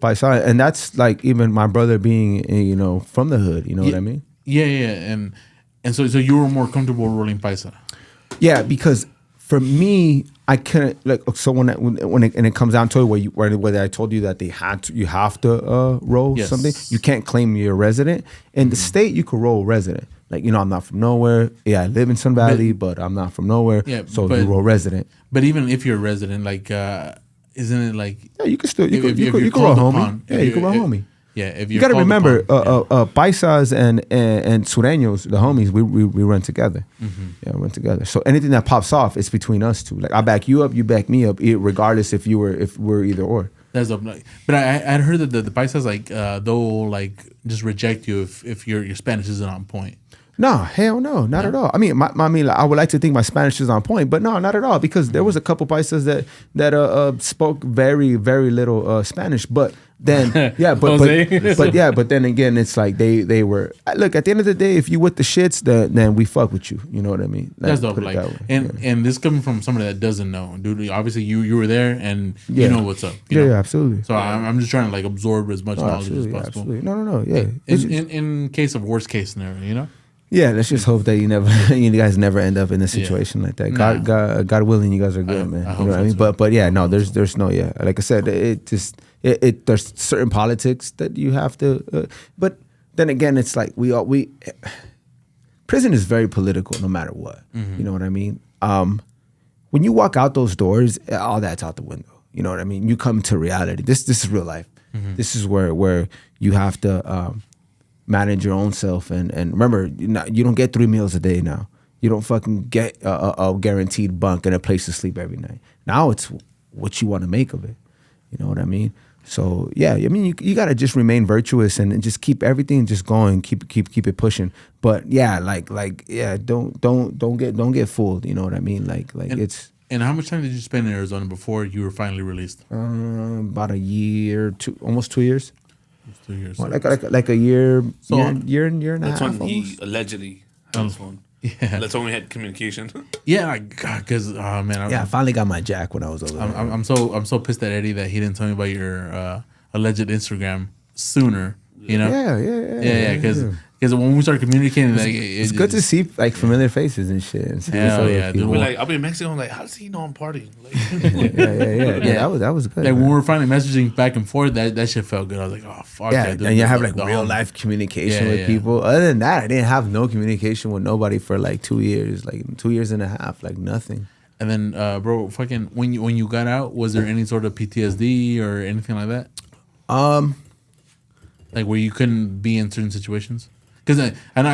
paisa, and that's like even my brother being you know from the hood. You know what I mean? Yeah, and so you were more comfortable rolling paisa. Yeah, because for me, I couldn't like so when it comes down to it where I told you that you have to roll Yes. something, you can't claim you're a resident. In the state you could roll resident. Like, I'm not from nowhere. Yeah, I live in Sun Valley, but I'm not from nowhere. Yeah, so but- you roll resident. But even if you're a resident, like, isn't it like? Yeah, you can still you if you're can roll called homie. upon, Yeah, if you can roll homie. Yeah, if You got to called remember, upon, paisas and sureños, the homies, we run together. Yeah, we run together. So anything that pops off, it's between us two. Like I back you up, you back me up, regardless if we're either or. That's dope. But I'd heard that the paisas like they'll like just reject you if your Spanish isn't on point. No, hell no, not at all. I mean, I would like to think my Spanish is on point, but no, not at all. Because there was a couple paisas that spoke very, very little Spanish. But then, but then again, it's like they were. Look, at the end of the day, if you with the shits, then we fuck with you. You know what I mean? That's dope. put it Like, that way. and this coming from somebody that doesn't know, dude. Obviously, you were there and you know what's up. You know? Yeah, absolutely. So I'm just trying to like absorb as much knowledge as Absolutely, possible. absolutely. No, yeah. In case of worst case scenario, you know. Yeah, let's just hope that you guys never end up in a situation like that. God willing, you guys are good, man. I You hope know what I so mean? too. But yeah, no, there's no like I said, there's certain politics that you have to. But then again, it's like we prison is very political, no matter what. You know what I mean? When you walk out those doors, all that's out the window. You know what I mean? You come to reality. This is real life. This is where you have to. Manage your own self and remember, you don't get 3 meals a day now. You don't fucking get a guaranteed bunk and a place to sleep every night. Now it's what you want to make of it. You know what I mean? So yeah, I mean you gotta just remain virtuous and just keep everything just going, keep it pushing. But yeah, don't get fooled. You know what I mean? Like it's. And how much time did you spend in Arizona before you were finally released? About a year, almost 2 years. 2 years. Well, like a year, year and a That's half. when he Almost. allegedly had his phone. Yeah. That's when we had communication. Yeah, because man, I finally got my jack when I was over there. I'm so pissed at Eddie that he didn't tell me about your alleged Instagram sooner. You know? Yeah. Because when we started communicating, like It's good to see like familiar faces and shit. And see Hell other yeah, dude. people. We're like, I'll be in Mexico. I'm like, how does he know I'm partying? Like, Yeah. That was good. like when man. we were finally messaging back and forth, that shit felt good. I was like, oh fuck Yeah, dude. and you have like The real whole- life communication Yeah, with yeah. people. Other than that, I didn't have no communication with nobody for like 2 years, like 2 years and a half, like nothing. And then, bro, fucking when you got out, was there any sort of PTSD or anything like that? Like where you couldn't be in certain situations? Because I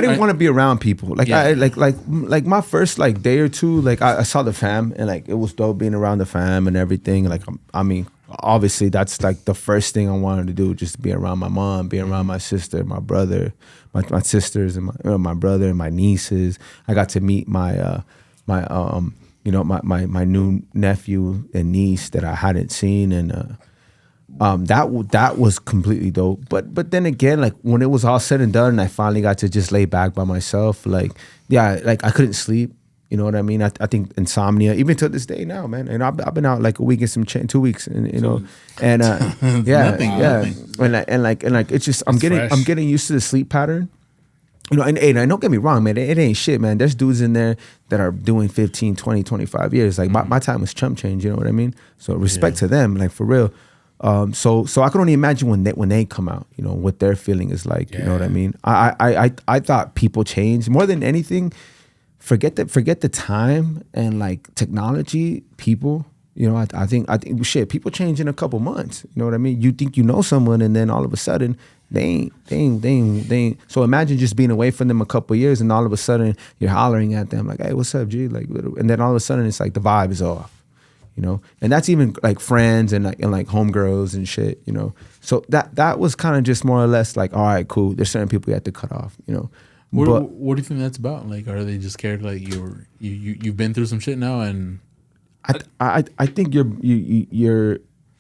didn't want to be around people. Like Yeah. like my first like day or two, like I saw the fam and like it was dope being around the fam and everything. Like I mean, obviously that's like the first thing I wanted to do, just be around my mom, be around my sister, my brother, my sisters and my brother and my nieces. I got to meet my new nephew and niece that I hadn't seen and. That was completely dope. But then again, like when it was all said and done, and I finally got to just lay back by myself. Like I couldn't sleep. You know what I mean? I think insomnia, even to this day now, man. And I've been out like a week and some 2 weeks, and you know, and Nothing. and like it's just I'm fresh. getting used to the sleep pattern. You know, and don't get me wrong, man. It ain't shit, man. There's dudes in there that are doing 15, 20, 25 years. Like my time was chump change. You know what I mean? So respect to them, like for real. So I can only imagine when they come out, you know, what their feeling is like. You know what I mean? I thought people change more than anything. Forget the time and like technology. People, you know, I think shit. People change in a couple months. You know what I mean? You think you know someone, and then all of a sudden they ain't. So imagine just being away from them a couple years, and all of a sudden you're hollering at them like, "Hey, what's up, G?" Like, and then all of a sudden it's like the vibe is off. You know, and that's even like friends and like homegirls and shit. You know, so that was kind of just more or less like, all right, cool. There's certain people you have to cut off. You know, What do you think that's about? Like, are they just scared? Like you've been through some shit now, and I think you're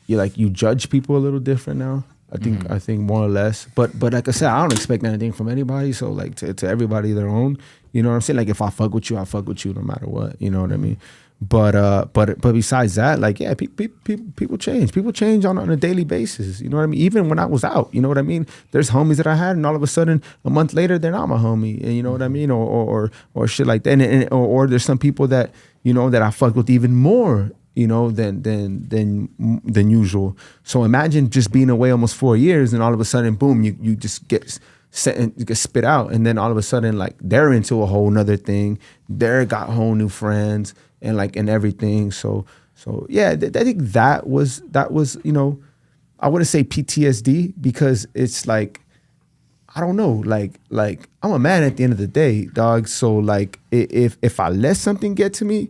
like you judge people a little different now. I think more or less. But like I said, I don't expect anything from anybody. So like to everybody their own. You know what I'm saying? Like if I fuck with you, I fuck with you no matter what. You know what I mean? But besides that, like yeah, people change. People change on a daily basis. You know what I mean? Even when I was out, you know what I mean? There's homies that I had, and all of a sudden, a month later, they're not my homie. And you know what I mean? Or shit like that. Or there's some people that you know, that I fucked with even more, you know, than usual. So imagine just being away almost 4 years, and all of a sudden, boom, you just get set and you get spit out, and then all of a sudden, like, they're into a whole nother thing. They're got whole new friends and like and everything. So yeah, I think that was you know, I wouldn't say PTSD because it's like, I don't know, like I'm a man at the end of the day, dog. So like if I let something get to me,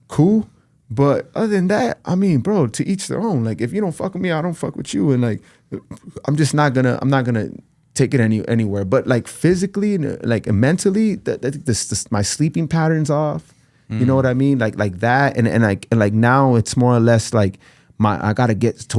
cool. But other than that, I mean, bro, to each their own. Like, if you don't fuck with me, I don't fuck with you, and like, I'm not gonna take it anywhere. But like physically and like mentally, this my sleeping patterns off. You know what I mean? Like that, and like now it's more or less like I gotta get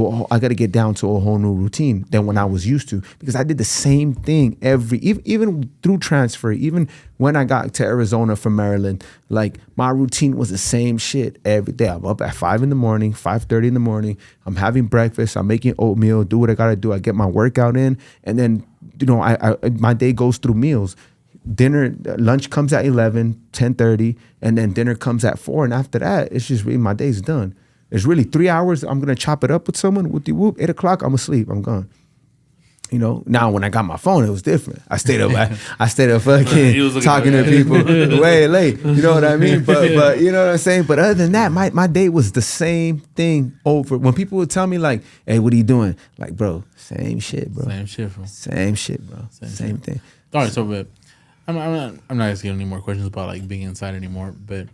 down to a whole new routine than when I was used to, because I did the same thing even through transfer, even when I got to Arizona from Maryland. Like, my routine was the same shit every day. I'm up at 5 in the morning, 5:30 in the morning. I'm having breakfast. I'm making oatmeal. Do what I gotta do. I get my workout in, and then, you know, I my day goes through meals. Lunch comes at 11, 10:30, and then dinner comes at 4. And after that, it's just really, my day's done. It's really 3 hours. I'm gonna chop it up with someone. Whoop de whoop. 8 o'clock, I'm asleep. I'm gone. You know. Now, when I got my phone, it was different. I stayed up. I stayed up fucking talking to people way late. You know what I mean? But you know what I'm saying. But other than that, my day was the same thing over. When people would tell me like, "Hey, what are you doing?" Like, bro, same shit, bro. Same shit, bro. Same shit, bro. Same thing. All right, so but I'm not asking any more questions about like being inside anymore. But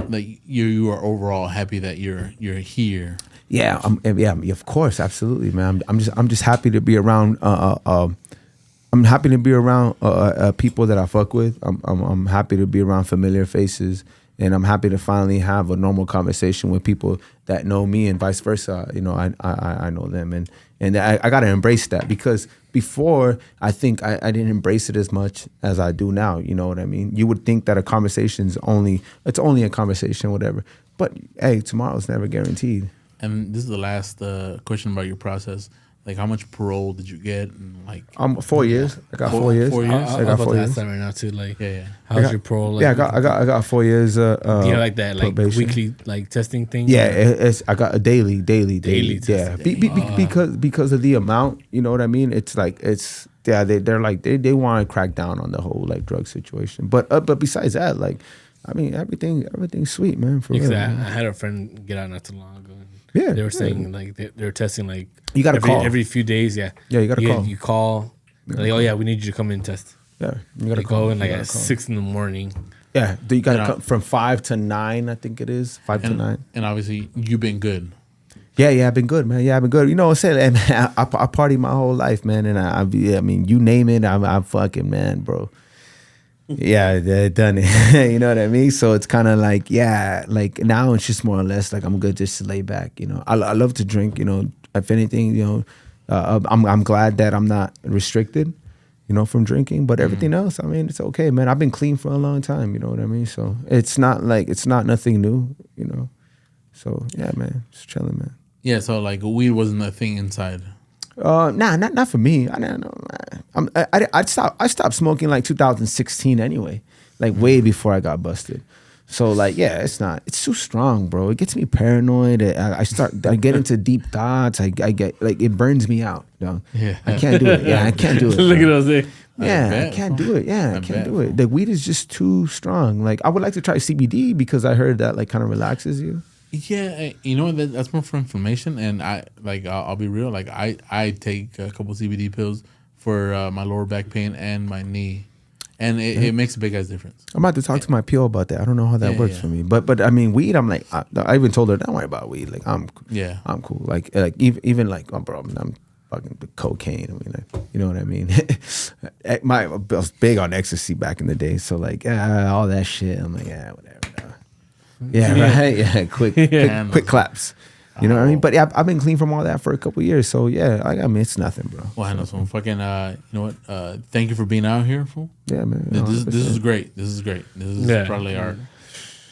like you are overall happy that you're here. Yeah, yeah, of course, absolutely, man. I'm just happy to be around. I'm happy to be around people that I fuck with. I'm happy to be around familiar faces, and I'm happy to finally have a normal conversation with people that know me, and vice versa. You know, I know them, and I gotta embrace that, because before, I think I didn't embrace it as much as I do now. You know what I mean? You would think that a conversation's only a conversation, whatever. But hey, tomorrow's never guaranteed. And this is the last question about your process. Like, how much parole did you get? And like, 4 years. I got 4 years. 4 years. I got 4 years. That right now too. Like, yeah. How's your parole? Like, yeah, I got 4 years. do you have like that, like probation. weekly, like testing thing? Yeah, I got a daily. Yeah, testing. because of the amount. You know what I mean? It's like they're like they want to crack down on the whole like drug situation. But besides that, like, I mean, everything's sweet, man. For real. I had a friend get out not too long ago. Yeah, they were saying like they were testing like you got to call every few days. Yeah, you got to call. You call. Like, oh yeah, we need you to come in and test. Yeah, you got to go in like at 6 in the morning. Yeah, you got to come from 5 to 9. I think it is 5 to 9. And obviously, you've been good. Yeah, I've been good, man. Yeah, I've been good. You know what I'm saying? Man, I party my whole life, man, and I mean, you name it, I'm fucking, man, bro. Yeah, they done it. You know what I mean? So it's kind of like, yeah, like now it's just more or less like I'm good just to lay back. You know, I love to drink. You know, if anything, you know, I'm glad that I'm not restricted, you know, from drinking. But everything else, I mean, it's okay, man. I've been clean for a long time. You know what I mean? So it's not nothing new. You know, so yeah, man, just chilling, man. Yeah, so like weed wasn't a thing inside. Nah, not for me. I don't know. I stopped smoking like 2016 anyway, like way before I got busted. So like, yeah, it's too strong, bro. It gets me paranoid. I get into deep thoughts. I get like, it burns me out. You know? Yeah, I can't do it. Yeah, I can't do it. Look at those. Yeah, I can't do it. Yeah, I can't do it. The weed is just too strong. Like, I would like to try CBD because I heard that like kind of relaxes you. Yeah, you know that's more for inflammation, and I'll be real. Like I take a couple CBD pills for my lower back pain and my knee, and it makes a big ass difference. I'm about to talk to my PO about that. I don't know how that works for me, but I mean, weed. I'm like, I even told her, don't worry about weed. Like I'm cool. Like even like, oh, bro, I'm fucking the cocaine. I mean, like, you know what I mean? I was big on ecstasy back in the day, so like all that shit. I'm like, yeah, whatever. Yeah, right. Yeah, quick claps. You know what I mean? But yeah, I've been clean from all that for a couple of years. So yeah, I mean, it's nothing, bro. Well, I know some fucking. You know what? Thank you for being out here, fool. Yeah, man. This is great. This is probably our.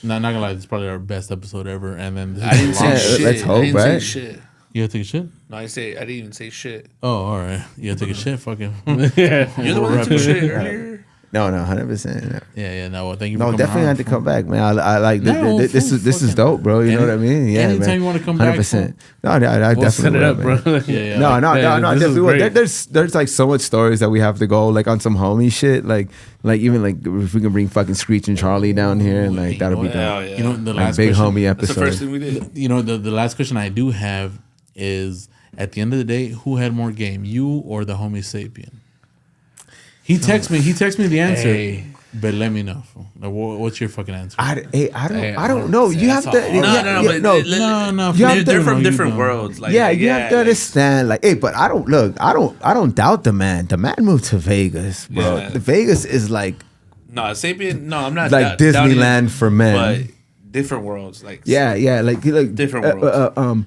Not gonna lie, this is probably our best episode ever. And then I didn't say shit. Let's hope, I didn't right? say shit. You gotta take a shit? No, I didn't even say shit. Oh, all right. You gotta take a shit. Fucking. Yeah. You're the one that took a shit earlier. No, 100%. Yeah. No, well, thank you. For No, coming definitely on, had to fool. come back, man. I like No, this fool, is fucking- dope, bro. You know what I mean? Yeah, anytime man. you wanna come back, 100%. No, I We'll definitely set it will, up, man. bro. Yeah. No, Man, this is definitely. Will. great. There's like so much stories that we have to go like on some homie shit. Like even like if we can bring fucking Screech and Charlie down here, and like that'll be Hell dope. yeah. You know, the Like last big question, homie That's the first episode. thing we did. You know, the last question I do have is: at the end of the day, who had more game, you or the homie Sapien? He texted me the answer, Hey. but let me know. Fool. Like, what's your fucking answer? I don't know. You have to. that's all. No, but No, You have they're to- from you different don't. worlds. Like, Yeah, you have to like, understand. Like, hey, but I don't doubt the man. The man moved to Vegas, bro. Yeah. The Vegas is like No, Sapien. No, I'm not like doubting it, Disneyland for men. but different worlds. Like, Yeah, like Different worlds.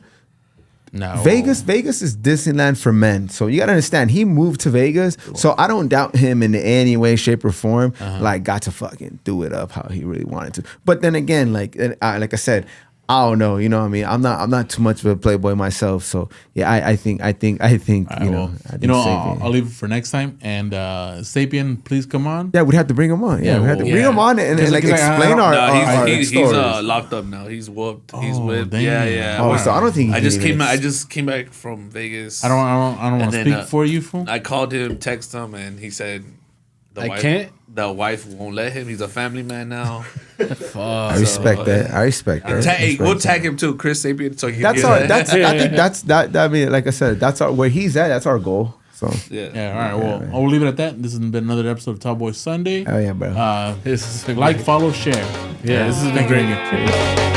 No, Vegas is Disneyland for men. So you gotta understand, he moved to Vegas. So I don't doubt him in any way, shape, or form. Like, got to fucking do it up how he really wanted to. But then again, like I said, I don't know. You know what I mean? I'm not too much of a playboy myself. So yeah, I think All right, you know. well, I think I'll Sapien. leave it for next time. And Sapien, please come on. Yeah, we'd have to bring him on. Yeah, we have to well, bring him on and like Because I explain don't- our, No, our he's stories. locked up now. He's whooped. He's Oh, whipped. damn. Yeah. Oh, so I don't think he I can just even came. I just came back from Vegas. I don't want And to then, speak for you, fool. I called him, text him, and he said, I can't? The wife won't let him. He's a family man now. Fuck. I respect that. I respect that. Hey, Respect we'll that. tag him too, Chris Sapien. So he That's can our. get That's. I think that's that. I mean, like I said, that's our where he's at. That's our goal. So. yeah. Yeah, all right. Well, I'll leave it at that. This has been another episode of Tallboy Sunday. Oh yeah, bro. This has been Like, great. follow, share. Yeah, this has been great.